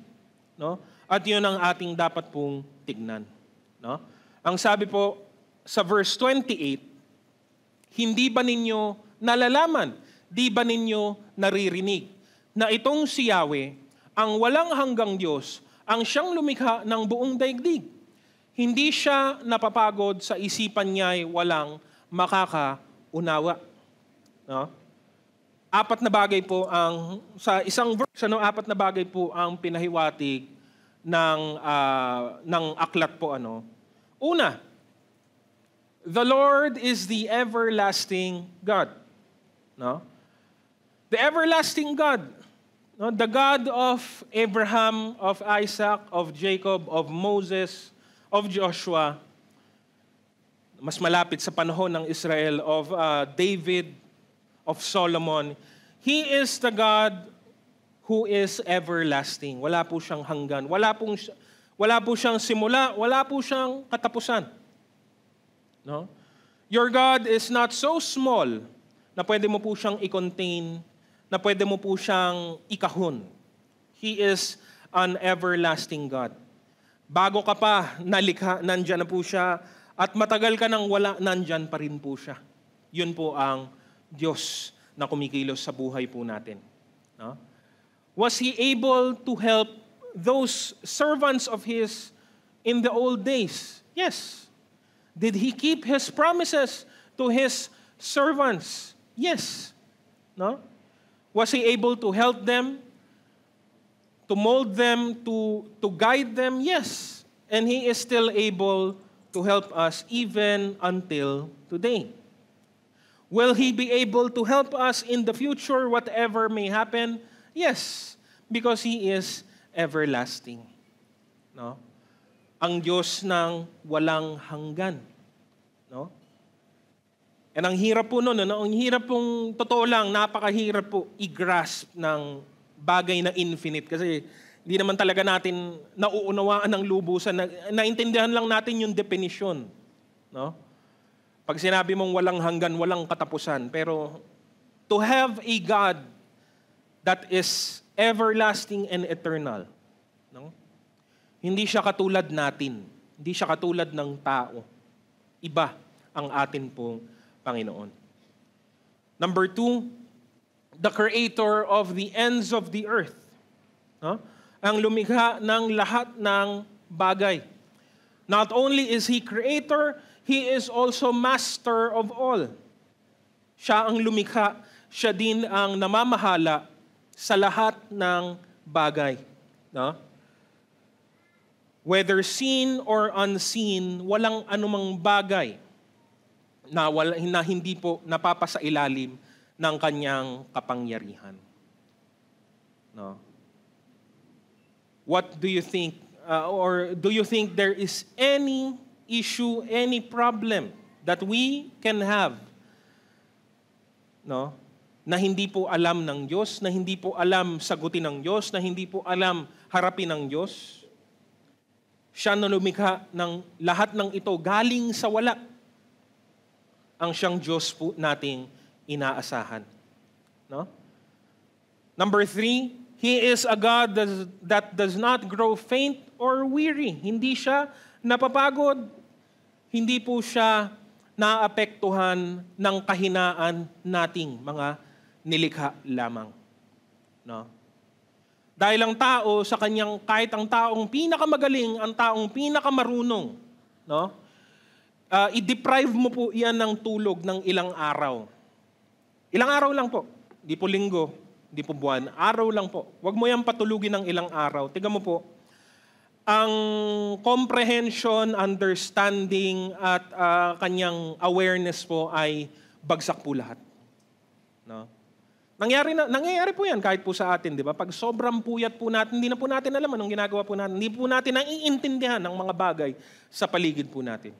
No? At yun ang ating dapat pong tignan. No? Ang sabi po sa verse 28, hindi ba ninyo nalalaman, di ba ninyo naririnig, na itong si Yahweh, ang walang hanggang Diyos, ang siyang lumikha ng buong daigdig. Hindi siya napapagod sa isipan niya'y walang makakaunawa. No? Apat na bagay po ang, sa isang verse, apat na bagay po ang pinahiwatig ng aklat po. Una, the Lord is the everlasting God. No? The everlasting God. No? The God of Abraham, of Isaac, of Jacob, of Moses, of Joshua. Mas malapit sa panahon ng Israel, of David, of Solomon. He is the God who is everlasting. Wala po siyang hanggan. Wala po siyang simula. Wala po siyang katapusan. No? Your God is not so small na pwede mo po siyang i-contain, na pwede mo po siyang ikahon. He is an everlasting God. Bago ka pa nalikha, nandyan na po siya. At matagal ka nang wala, nandyan pa rin po siya. Yun po ang Diyos na kumikilos sa buhay po natin. No? Was He able to help those servants of His in the old days? Yes. Did He keep His promises to His servants? Yes. No? Was He able to help them, to mold them, to guide them? Yes. And He is still able to help us even until today. Will He be able to help us in the future, whatever may happen? Yes, because He is everlasting. No? Ang Diyos ng walang hanggan. No? And ang hirap po nun, ang hirap pong, totoo lang, napakahirap po i-grasp ng bagay na infinite. Kasi hindi naman talaga natin nauunawaan ng lubusan. Naintindihan lang natin yung definition. No? Pag sinabi mong walang hanggan, walang katapusan. Pero to have a God that is everlasting and eternal, no? Hindi siya katulad natin. Hindi siya katulad ng tao. Iba ang atin pong Panginoon. Number 2, the creator of the ends of the earth. No? Ang lumikha ng lahat ng bagay. Not only is He creator, He is also master of all. Siya ang lumikha, siya din ang namamahala sa lahat ng bagay. No? Whether seen or unseen, walang anumang bagay na hindi po napapasailalim ng kanyang kapangyarihan. No? What do you think? Or do you think there is any issue, any problem that we can have, no, na hindi po alam ng Diyos, na hindi po alam sagutin ng Diyos, na hindi po alam harapin ng Diyos? Siya na lumikha ng lahat ng ito galing sa wala. Ang siyang Diyos po nating inaasahan. No? Number 3, He is a God that does not grow faint or weary. Hindi siya napapagod. Hindi po siya naapektuhan ng kahinaan nating mga nilikha lamang. No? Dahil ang tao sa kanyang, kahit ang taong pinakamagaling, ang taong pinakamarunong, no? I-deprive mo po yan ng tulog ng ilang araw. Ilang araw lang po. Di po linggo, di po buwan. Araw lang po. Huwag mo yan patulugin ng ilang araw. Tingnan mo po, ang comprehension, understanding, at kanyang awareness po ay bagsak po lahat. No? Nangyayari po yan kahit po sa atin, di ba? Pag sobrang puyat po natin, hindi na po natin alam anong ginagawa po natin. Hindi po natin naiintindihan ng mga bagay sa paligid po natin.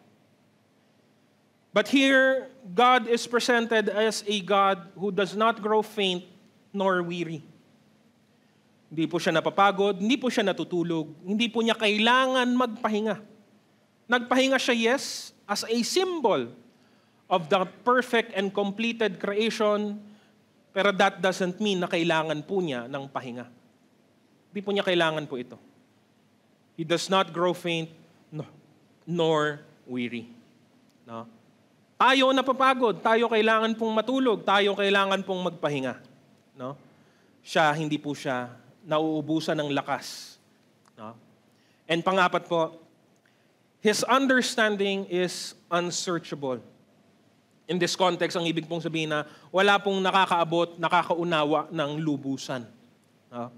But here, God is presented as a God who does not grow faint nor weary. Hindi po siya napapagod, hindi po siya natutulog, hindi po niya kailangan magpahinga. Nagpahinga siya, yes, as a symbol of the perfect and completed creation, pero that doesn't mean na kailangan po niya ng pahinga. Hindi po niya kailangan po ito. He does not grow faint nor weary. No? Tayo napapagod, tayo kailangan pong matulog, tayo kailangan pong magpahinga. No? Siya, hindi po siya nauubusan ng lakas. No? And pangapat po, His understanding is unsearchable. In this context, ang ibig pong sabihin na wala pong nakakaabot, nakakaunawa ng lubusan. No?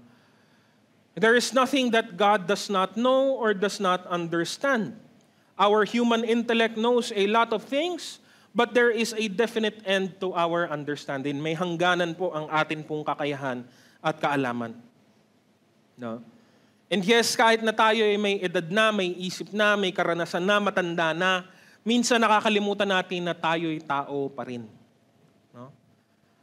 There is nothing that God does not know or does not understand. Our human intellect knows a lot of things, but there is a definite end to our understanding. May hangganan po ang atin pong kakayahan at kaalaman. No? And yes, kahit na tayo ay may edad na, may isip na, may karanasan na, matanda na, minsan nakakalimutan natin na tayo'y tao pa rin. No?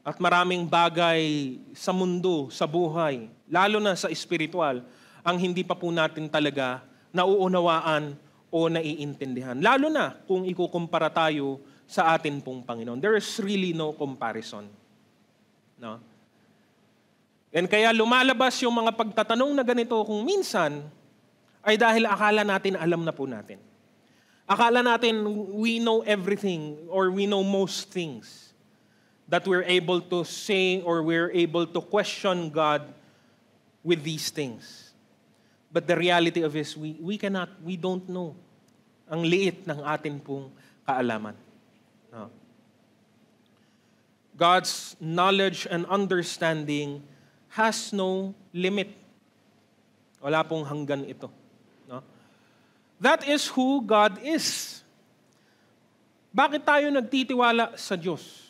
At maraming bagay sa mundo, sa buhay, lalo na sa espiritual, ang hindi pa po natin talaga nauunawaan o naiintindihan. Lalo na kung ikukumpara tayo sa atin pong Panginoon. There is really no comparison. No? And kaya lumalabas yung mga pagtatanong na ganito kung minsan ay dahil akala natin alam na po natin. Akala natin we know everything or we know most things that we're able to say or we're able to question God with these things. But the reality of it is we don't know. Ang liit ng atin pong kaalaman. No. God's knowledge and understanding has no limit. Wala pong hanggan ito. No? That is who God is. Bakit tayo nagtitiwala sa Diyos?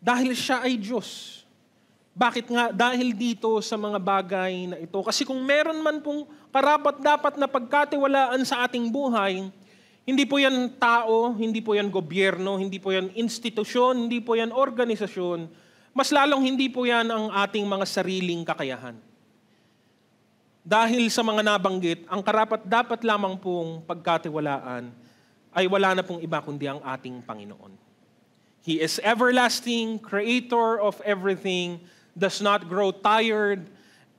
Dahil siya ay Diyos. Bakit nga? Dahil dito sa mga bagay na ito. Kasi kung meron man pong karapat-dapat na pagkatiwalaan sa ating buhay, hindi po yan tao, hindi po yan gobyerno, hindi po yan institusyon, hindi po yan organisasyon, mas lalong hindi po yan ang ating mga sariling kakayahan. Dahil sa mga nabanggit, ang karapat-dapat lamang pong pagkatiwalaan ay wala na pong iba kundi ang ating Panginoon. He is everlasting, creator of everything, does not grow tired,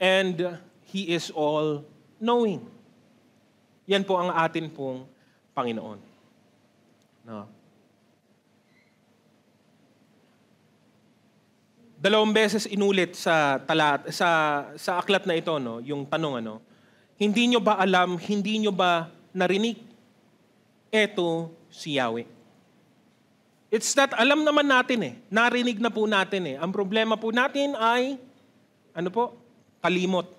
and He is all-knowing. Yan po ang atin pong Panginoon. No. Dalawang beses inulit sa aklat na ito, no, yung tanong, hindi nyo ba alam, hindi nyo ba narinig? Eto si Yahweh. It's that alam naman natin narinig na po natin Ang problema po natin ay, kalimot.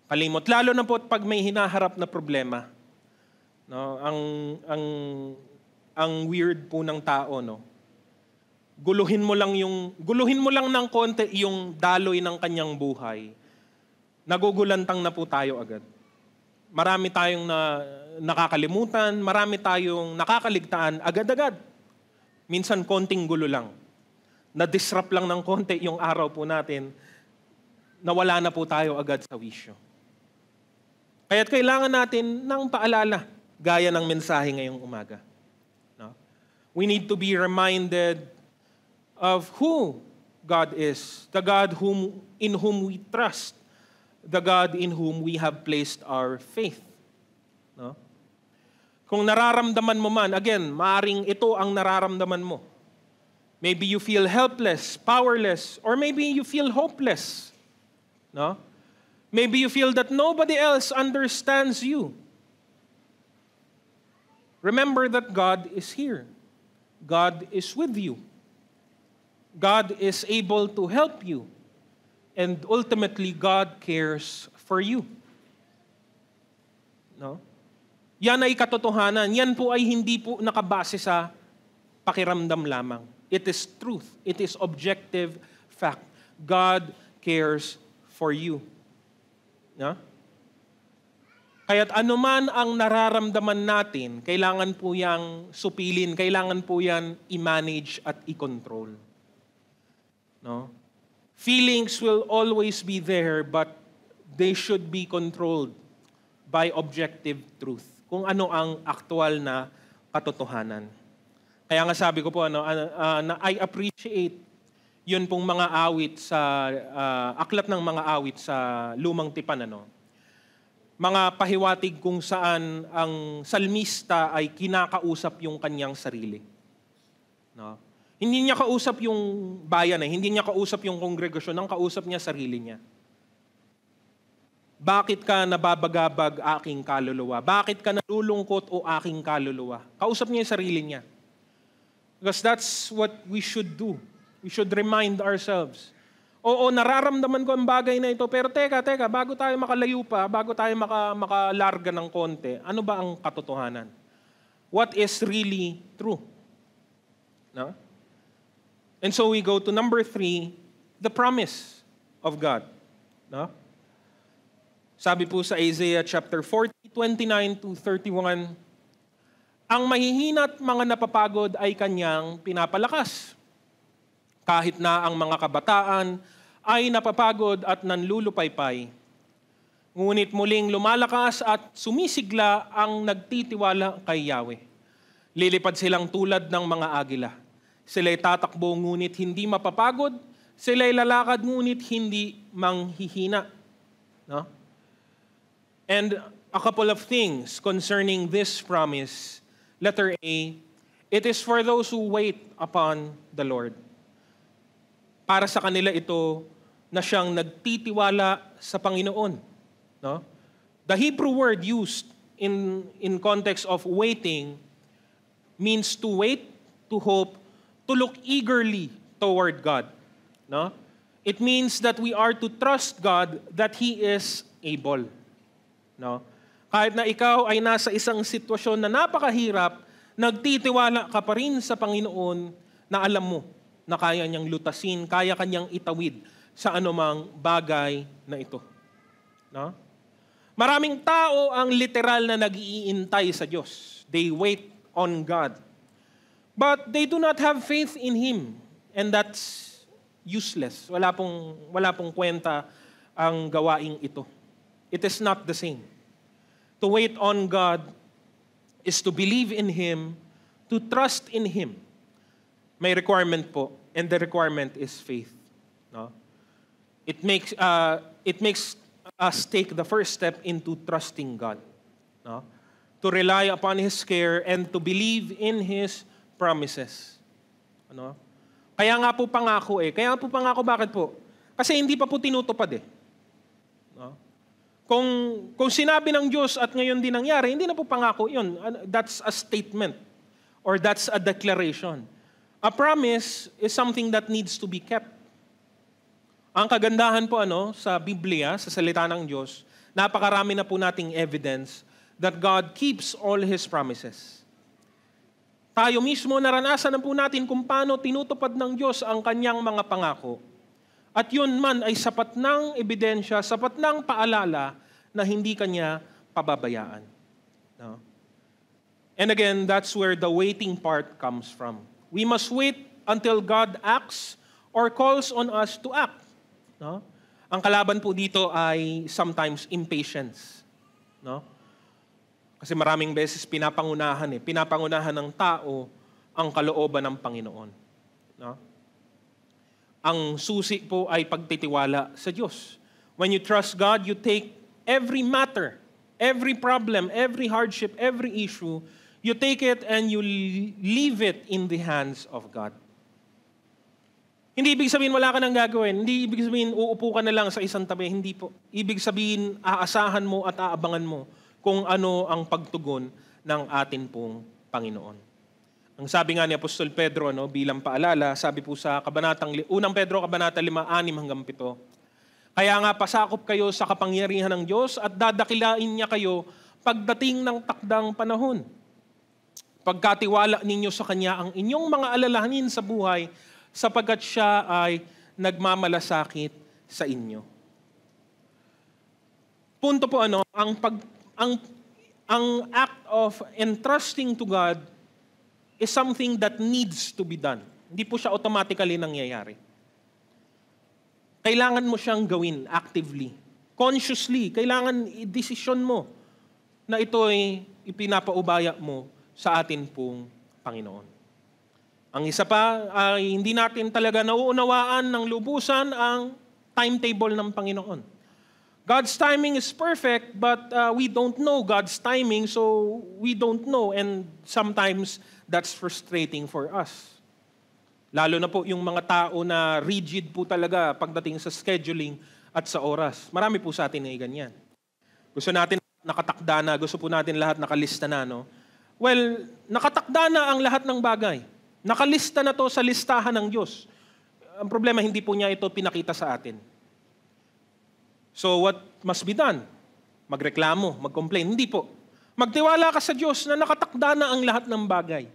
Kalimot. Lalo na po pag may hinaharap na problema. No, ang weird po ng tao, no. Guluhin mo lang ng konti yung daloy ng kanyang buhay. Nagugulantang na po tayo agad. Marami tayong nakakalimutan, marami tayong nakakaligtaan agad-agad. Minsan konting gulo lang. Na-disrupt lang ng konti yung araw po natin, nawala na po tayo agad sa wisyo. Kaya't kailangan natin ng paalala, gaya ng mensahe ngayong umaga. No? We need to be reminded of who God is, the God in whom we trust, the God in whom we have placed our faith. No? Kung nararamdaman mo man, again, maaring ito ang nararamdaman mo. Maybe you feel helpless, powerless, or maybe you feel hopeless. No? Maybe you feel that nobody else understands you. Remember that God is here. God is with you. God is able to help you. And ultimately, God cares for you. No? Yan ay katotohanan. Yan po ay hindi po nakabase sa pakiramdam lamang. It is truth. It is objective fact. God cares for you. No? Kaya't anuman ang nararamdaman natin, kailangan po yang supilin, kailangan po yan i-manage at i-control. No? Feelings will always be there, but they should be controlled by objective truth. Kung ano ang aktual na katotohanan. Kaya nga sabi ko po, na I appreciate yun pong mga awit sa, aklat ng mga awit sa Lumang Tipan, mga pahiwatig kung saan ang salmista ay kinakausap yung kanyang sarili. No? Hindi niya kausap yung bayan, hindi niya kausap yung kongregasyon, ang kausap niya sarili niya. Bakit ka nababagabag aking kaluluwa? Bakit ka nalulungkot o aking kaluluwa? Kausap niya yung sarili niya. Because that's what we should do. We should remind ourselves. Oo, nararamdaman ko ang bagay na ito, pero teka, bago tayo makalayo pa, bago tayo makalarga ng konti, ano ba ang katotohanan? What is really true? No? And so we go to number 3, the promise of God. No? Sabi po sa Isaiah chapter 40, 29 to 31, ang mahihina't mga napapagod ay kanyang pinapalakas. Kahit na ang mga kabataan ay napapagod at nanlulupaypay. Ngunit muling lumalakas at sumisigla ang nagtitiwala kay Yahweh. Lilipad silang tulad ng mga agila. Sila'y tatakbo ngunit hindi mapapagod. Sila'y lalakad ngunit hindi manghihina. No? And a couple of things concerning this promise. Letter A, it is for those who wait upon the Lord. Para sa kanila ito na siyang nagtitiwala sa Panginoon. No? The Hebrew word used in context of waiting means to wait, to hope, to look eagerly toward God. No? It means that we are to trust God that He is able. No? Kahit na ikaw ay nasa isang sitwasyon na napakahirap, nagtitiwala ka pa rin sa Panginoon na alam mo na kaya niyang lutasin, kaya kanyang itawid sa anumang bagay na ito. No? Maraming tao ang literal na nag-iintay sa Diyos. They wait on God. But they do not have faith in Him. And that's useless. Wala pong kwenta ang gawaing ito. It is not the same. To wait on God is to believe in Him, to trust in Him. May requirement po, and the requirement is faith. No? It makes us take the first step into trusting God. No? To rely upon His care and to believe in His promises. Ano? Kaya nga po pangako Kaya nga po pangako, bakit po? Kasi hindi pa po tinutupad No? Kung sinabi ng Diyos at ngayon din nangyari, hindi na po pangako yun. That's a statement or that's a declaration. A promise is something that needs to be kept. Ang kagandahan po sa Biblia, sa salita ng Diyos, napakarami na po nating evidence that God keeps all His promises. Tayo mismo naranasan na po natin kung paano tinutupad ng Diyos ang kanyang mga pangako. At yun man ay sapat ng ebidensya, sapat ng paalala na hindi kanya pababayaan. No? And again, that's where the waiting part comes from. We must wait until God acts or calls on us to act. No? Ang kalaban po dito ay sometimes impatience. No? Kasi maraming beses pinapangunahan ng tao ang kalooban ng Panginoon. No? Ang susi po ay pagtitiwala sa Diyos. When you trust God, you take every matter, every problem, every hardship, every issue, you take it and you leave it in the hands of God. Hindi ibig sabihin wala ka nang gagawin. Hindi ibig sabihin uupo ka na lang sa isang tabi. Hindi po. Ibig sabihin aasahan mo at aabangan mo kung ano ang pagtugon ng atin pong Panginoon. Ang sabi nga ni Apostol Pedro bilang paalala, sabi po sa unang Pedro, Kabanata 5, 6 hanggang 7. Kaya nga pasakop kayo sa kapangyarihan ng Diyos at dadakilain niya kayo pagdating ng takdang panahon. Pagkatiwala ninyo sa Kanya ang inyong mga alalahanin sa buhay sapagkat Siya ay nagmamalasakit sa inyo. Punto po ang act of entrusting to God is something that needs to be done. Hindi po siya automatically nangyayari. Kailangan mo siyang gawin actively, consciously. Kailangan i-desisyon mo na ito ay ipinapaubaya mo sa atin pong Panginoon. Ang isa pa ay hindi natin talaga nauunawaan ng lubusan ang timetable ng Panginoon. God's timing is perfect, but we don't know God's timing, so we don't know. And sometimes that's frustrating for us. Lalo na po yung mga tao na rigid po talaga pagdating sa scheduling at sa oras. Marami po sa atin na ganyan. Gusto natin nakatakda na, gusto po natin lahat nakalista na, no? Well, nakatakda na ang lahat ng bagay. Nakalista na to sa listahan ng Diyos. Ang problema, hindi po niya ito pinakita sa atin. So what must be done? Magreklamo, mag-complain? Hindi po. Magtiwala ka sa Diyos na nakatakda na ang lahat ng bagay.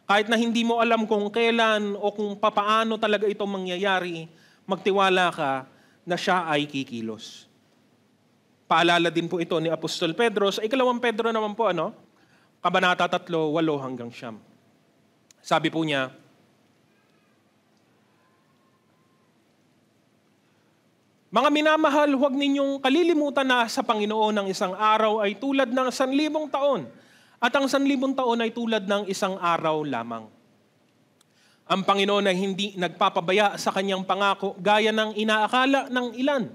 Kahit na hindi mo alam kung kailan o kung papaano talaga ito mangyayari, magtiwala ka na Siya ay kikilos. Paalala din po ito ni Apostol Pedro. Sa 2 Pedro naman po, Kabanata 3, 8 hanggang 9. Sabi po niya, mga minamahal, huwag ninyong kalilimutan na sa Panginoon ang isang araw ay tulad ng 1,000 taon at ang 1,000 taon ay tulad ng isang araw lamang. Ang Panginoon ay hindi nagpapabaya sa kanyang pangako gaya ng inaakala ng ilan.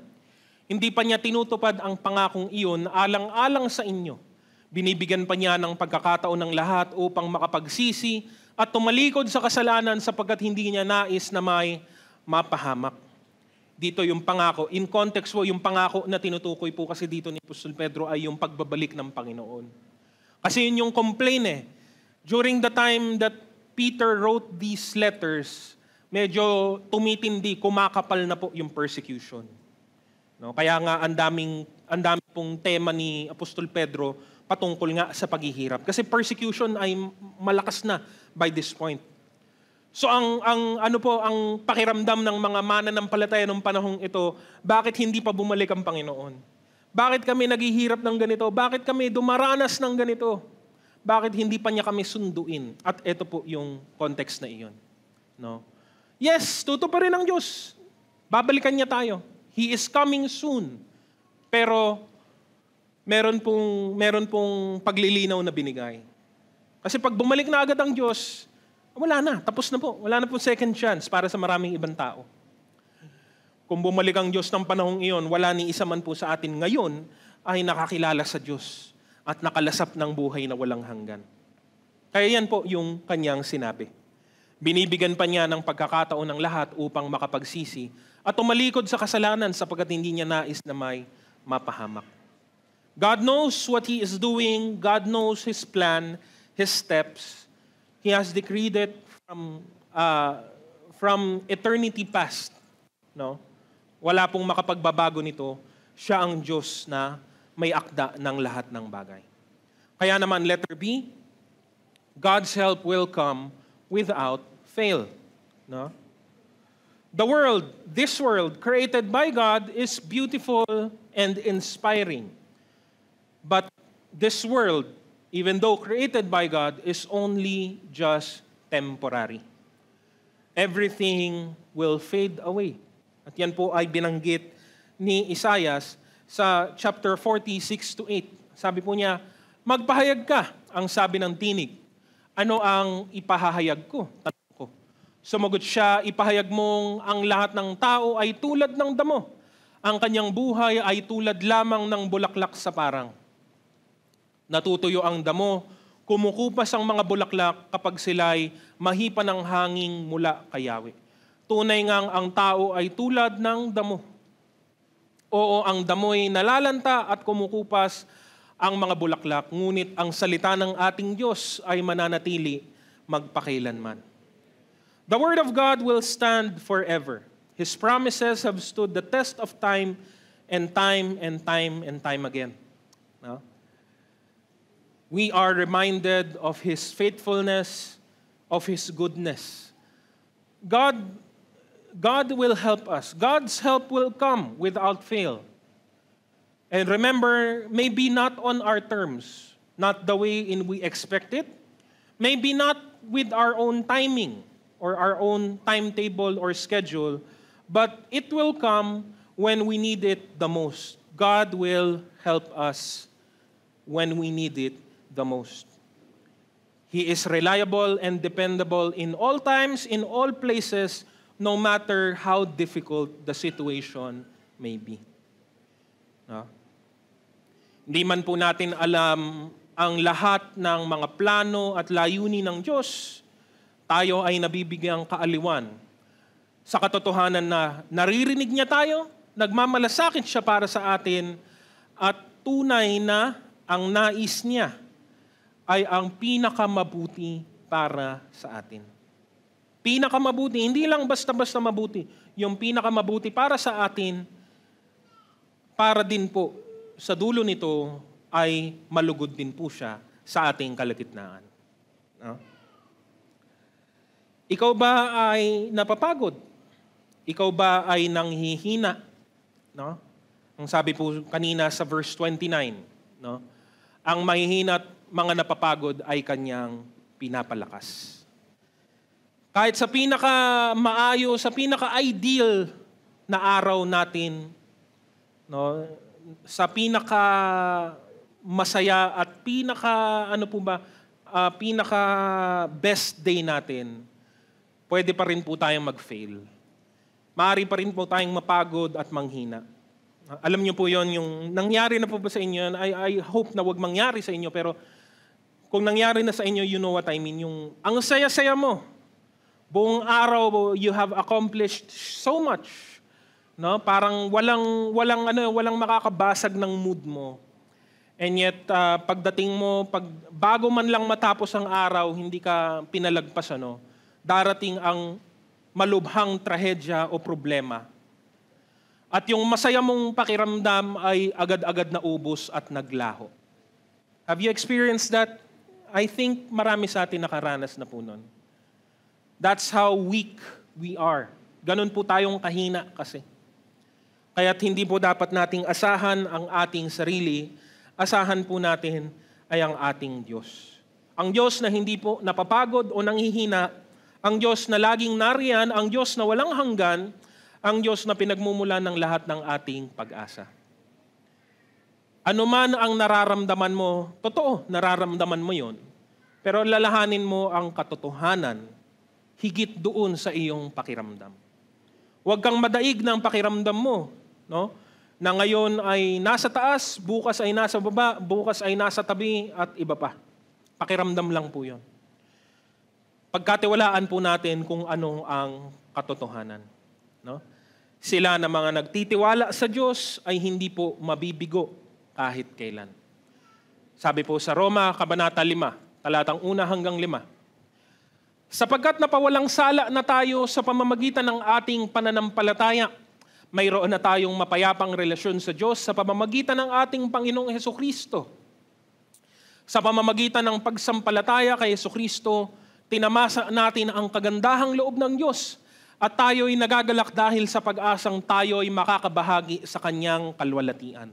Hindi pa niya tinutupad ang pangakong iyon alang-alang sa inyo. Binibigyan pa niya ng pagkakataon ng lahat upang makapagsisi at tumalikod sa kasalanan sapagkat hindi niya nais na may mapahamak. Dito yung pangako. In context po, yung pangako na tinutukoy po kasi dito ni Apostol Pedro ay yung pagbabalik ng Panginoon. Kasi yun yung complaint During the time that Peter wrote these letters, medyo tumitindi, kumakapal na po yung persecution. No? Kaya nga ang dami pong tema ni Apostol Pedro patungkol nga sa paghihirap. Kasi persecution ay malakas na by this point. So ang pakiramdam ng mga mananampalataya ng panahong ito, bakit hindi pa bumalik ang Panginoon? Bakit kami naghihirap ng ganito? Bakit kami dumaranas ng ganito? Bakit hindi pa niya kami sunduin? At ito po yung context na iyon. No? Yes, tutuparin ng Diyos. Babalikan niya tayo. He is coming soon. Pero meron pong paglilinaw na binigay. Kasi pag bumalik na agad ang Diyos, wala na, tapos na po. Wala na po second chance para sa maraming ibang tao. Kung bumalik ang Diyos ng panahong iyon, wala ni isa man po sa atin ngayon ay nakakilala sa Diyos at nakalasap ng buhay na walang hanggan. Kaya yan po yung kanyang sinabi. Binibigyan pa niya ng pagkakataon ng lahat upang makapagsisi at tumalikod sa kasalanan sapagkat hindi niya nais na may mapahamak. God knows what He is doing. God knows His plan, His steps. He has decreed it from eternity past. No? Wala pong makapagbabago nito. Siya ang Diyos na may akda ng lahat ng bagay. Kaya naman, letter B, God's help will come without fail. No? The world, this world, created by God is beautiful and inspiring. But this world, even though created by God, is only just temporary. Everything will fade away. At yan po ay binanggit ni Isaias sa chapter 46-8. Sabi po niya, magpahayag ka, ang sabi ng tinig. Ano ang ipahahayag ko? Tanong ko. Sumagot siya, ipahayag mong ang lahat ng tao ay tulad ng damo. Ang kanyang buhay ay tulad lamang ng bulaklak sa parang. Natutuyo ang damo, kumukupas ang mga bulaklak kapag sila'y mahipa ng hangin mula kayawi. Tunay ngang ang tao ay tulad ng damo. Oo, ang damo'y nalalanta at kumukupas ang mga bulaklak, ngunit ang salita ng ating Diyos ay mananatili magpakailanman. The Word of God will stand forever. His promises have stood the test of time and time and time and time again. No? We are reminded of His faithfulness, of His goodness. God will help us. God's help will come without fail. And remember, maybe not on our terms, not the way in we expect it, maybe not with our own timing or our own timetable or schedule, but it will come when we need it the most. God will help us when we need it the most. He is reliable and dependable in all times, in all places, no matter how difficult the situation may be. No? Hindi man po natin alam ang lahat ng mga plano at layunin ng Diyos, tayo ay nabibigyang kaaliwan sa katotohanan na naririnig niya tayo, nagmamalasakit siya para sa atin, at tunay na ang nais niya ay ang pinakamabuti para sa atin. Pinakamabuti, hindi lang basta-basta mabuti. Yung pinakamabuti para sa atin, para din po, sa dulo nito ay malugod din po siya sa ating kalagitnaan. No? Ikaw ba ay napapagod? Ikaw ba ay nanghihina? No? Ang sabi po kanina sa verse 29, no? Ang mahihina at mga napapagod ay kanyang pinapalakas. Kahit sa pinaka-maayos, sa pinaka-ideal na araw natin, no, sa pinaka-masaya at pinaka-best day natin, pwede pa rin po tayong mag-fail. Maaari pa rin po tayong mapagod at manghina. Alam niyo po yon, yung nangyari na po ba sa inyo, I hope na wag mangyari sa inyo, pero kung nangyari na sa inyo, you know what I mean, yung ang saya-saya mo, buong araw you have accomplished so much, no? Parang walang makakabasag ng mood mo. And yet pagdating mo, bago man lang matapos ang araw, hindi ka pinalagpas, ano? Darating ang malubhang trahedya o problema. At yung masaya mong pakiramdam ay agad-agad na ubos at naglaho. Have you experienced that? I think marami sa atin nakaranas na po nun. That's how weak we are. Ganun po tayong kahina kasi. Kaya't hindi po dapat nating asahan ang ating sarili, asahan po natin ay ang ating Diyos. Ang Diyos na hindi po napapagod o nanghihina, ang Diyos na laging nariyan, ang Diyos na walang hanggan, ang Diyos na pinagmumulan ng lahat ng ating pag-asa. Ano man ang nararamdaman mo, totoo, nararamdaman mo yon. Pero lalahanin mo ang katotohanan, higit doon sa iyong pakiramdam. Huwag kang madaig ng pakiramdam mo, no? Na ngayon ay nasa taas, bukas ay nasa baba, bukas ay nasa tabi, at iba pa. Pakiramdam lang po yon. Pagkatiwalaan po natin kung ano ang katotohanan. No? Sila na mga nagtitiwala sa Diyos ay hindi po mabibigo kahit kailan. Sabi po sa Roma, Kabanata 5, talatang 1 hanggang 5. Sapagkat napawalang sala na tayo sa pamamagitan ng ating pananampalataya, mayroon na tayong mapayapang relasyon sa Diyos sa pamamagitan ng ating Panginoong Hesukristo. Sa pamamagitan ng pagsampalataya kay Hesukristo, tinamasa natin ang kagandahang loob ng Diyos at tayo'y nagagalak dahil sa pag-asang tayo'y makakabahagi sa Kanyang kalwalatian.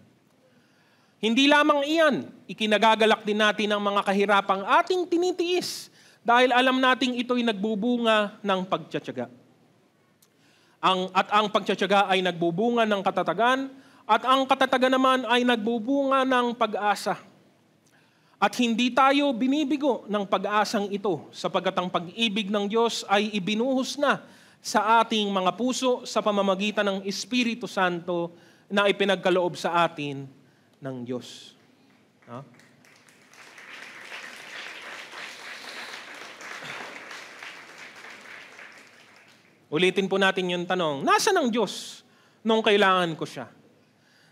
Hindi lamang iyan, ikinagagalak din natin ang mga kahirapang ating tinitiis dahil alam nating ito'y nagbubunga ng pagtiyatiyaga. At ang pagtiyatiyaga ay nagbubunga ng katatagan at ang katatagan naman ay nagbubunga ng pag-asa. At hindi tayo binibigo ng pag-asang ito sapagkat ang pag-ibig ng Diyos ay ibinuhos na sa ating mga puso sa pamamagitan ng Espiritu Santo na ipinagkaloob sa atin ng Diyos. No? Ulitin po natin yung tanong, nasaan ang Diyos nung kailangan ko siya?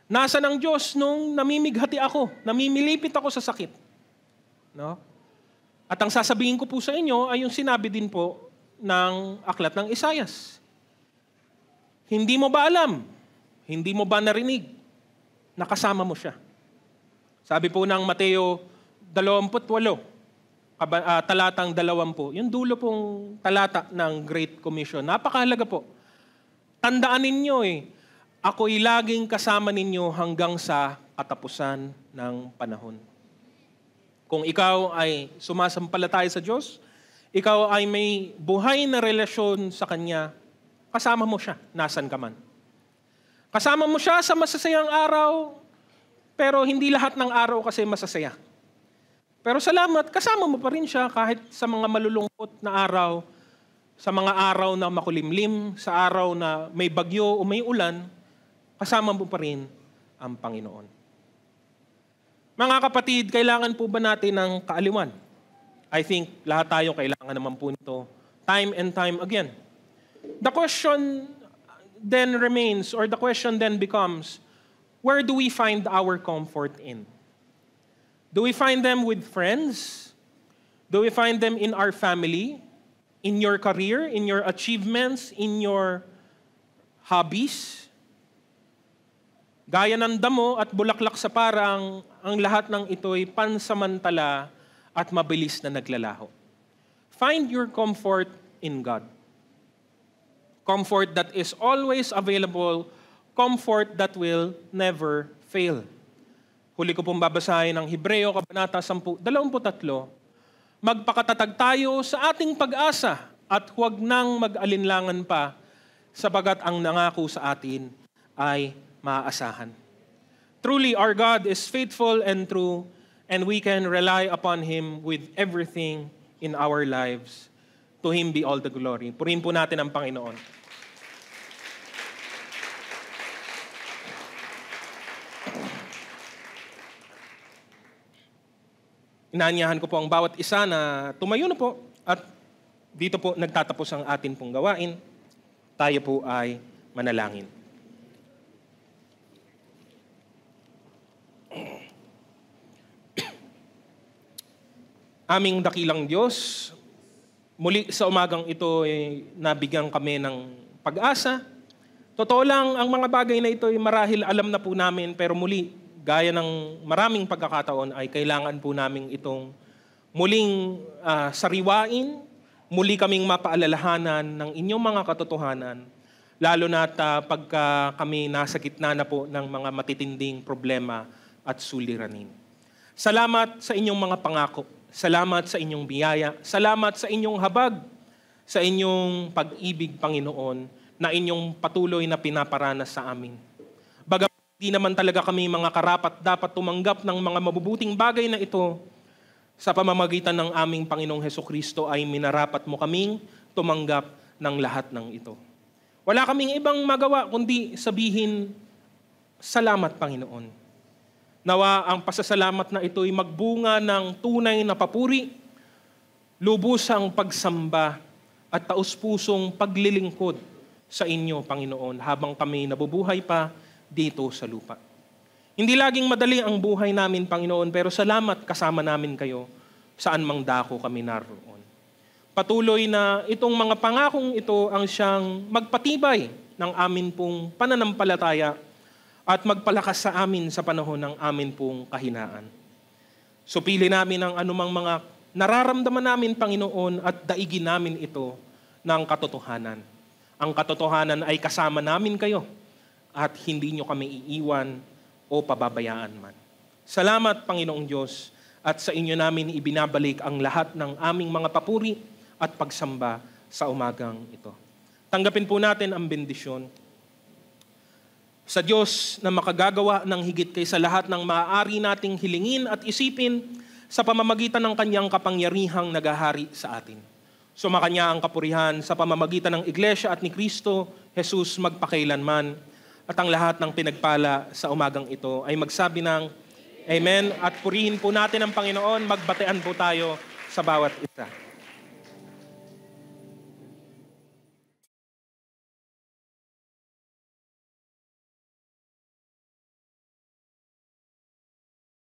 Nasaan ang Diyos nung namimighati ako, namimilipit ako sa sakit? No? At ang sasabihin ko po sa inyo ay yung sinabi din po ng aklat ng Isayas. Hindi mo ba alam? Hindi mo ba narinig? Nakasama mo siya. Sabi po ng Mateo 28, talatang 20, yung dulo pong talata ng Great Commission. Napakahalaga po. Tandaan ninyo ako'y laging kasama ninyo hanggang sa katapusan ng panahon. Kung ikaw ay sumasampalataya sa Diyos, ikaw ay may buhay na relasyon sa Kanya, kasama mo siya, nasan ka man. Kasama mo siya sa masasayang araw, pero hindi lahat ng araw kasi masasaya. Pero salamat, kasama mo pa rin siya kahit sa mga malulungkot na araw, sa mga araw na makulimlim, sa araw na may bagyo o may ulan, kasama mo pa rin ang Panginoon. Mga kapatid, kailangan po ba natin ng kaaliwan? I think lahat tayo kailangan naman po nito time and time again. The question then remains, or the question then becomes, where do we find our comfort in? Do we find them with friends? Do we find them in our family? In your career? In your achievements? In your hobbies? Gaya ng damo at bulaklak sa parang, ang lahat ng ito'y pansamantala at mabilis na naglalaho. Find your comfort in God. Comfort that is always available, comfort that will never fail. Huli ko pong babasahin ng Hebreo, Kabanata 10, 23. Magpakatatag tayo sa ating pag-asa at huwag nang mag-alinlangan pa sapagat ang nangako sa atin ay maaasahan. Truly, our God is faithful and true, and we can rely upon Him with everything in our lives. To Him be all the glory. Purihin po natin ang Panginoon. Inaanyahan ko po ang bawat isa na tumayo na po at dito po nagtatapos ang atin pong gawain. Tayo po ay manalangin. Aming dakilang Diyos, muli sa umagang ito ay nabigyan kami ng pag-asa. Totoo lang, ang mga bagay na ito ay marahil alam na po namin, pero muli, gaya ng maraming pagkakataon ay kailangan po namin itong muling sariwain, muli kaming mapaalalahanan ng inyong mga katotohanan, lalo na pagka kami nasa gitna na po ng mga matitinding problema at suliranin. Salamat sa inyong mga pangako. Salamat sa inyong biyaya. Salamat sa inyong habag, sa inyong pag-ibig, Panginoon, na inyong patuloy na pinaparanas sa amin. Bagamat di naman talaga kami mga karapat dapat tumanggap ng mga mabubuting bagay na ito, sa pamamagitan ng aming Panginoong Hesukristo ay minarapat mo kaming tumanggap ng lahat ng ito. Wala kaming ibang magawa kundi sabihin, salamat, Panginoon. Nawa ang pasasalamat na ito'y magbunga ng tunay na papuri, lubusang pagsamba at taus-pusong paglilingkod sa inyo, Panginoon, habang kami nabubuhay pa dito sa lupa. Hindi laging madali ang buhay namin, Panginoon, pero salamat kasama namin kayo saan mang dako kami naroon. Patuloy na itong mga pangakong ito ang siyang magpatibay ng amin pong pananampalataya at magpalakas sa amin sa panahon ng amin pong kahinaan. Supili namin ang anumang mga nararamdaman namin, Panginoon, at daigin namin ito ng katotohanan. Ang katotohanan ay kasama namin kayo at hindi nyo kami iiwan o pababayaan man. Salamat, Panginoong Diyos, at sa inyo namin ibinabalik ang lahat ng aming mga papuri at pagsamba sa umagang ito. Tanggapin po natin ang bendisyon sa Diyos na makagagawa ng higit kaysa lahat ng maaari nating hilingin at isipin sa pamamagitan ng kanyang kapangyarihang nagahari sa atin. Sumakanya ang kapurihan sa pamamagitan ng Iglesia at ni Kristo Jesus magpakailanman, at ang lahat ng pinagpala sa umagang ito ay magsabi ng Amen, at purihin po natin ang Panginoon, magbatean po tayo sa bawat isa.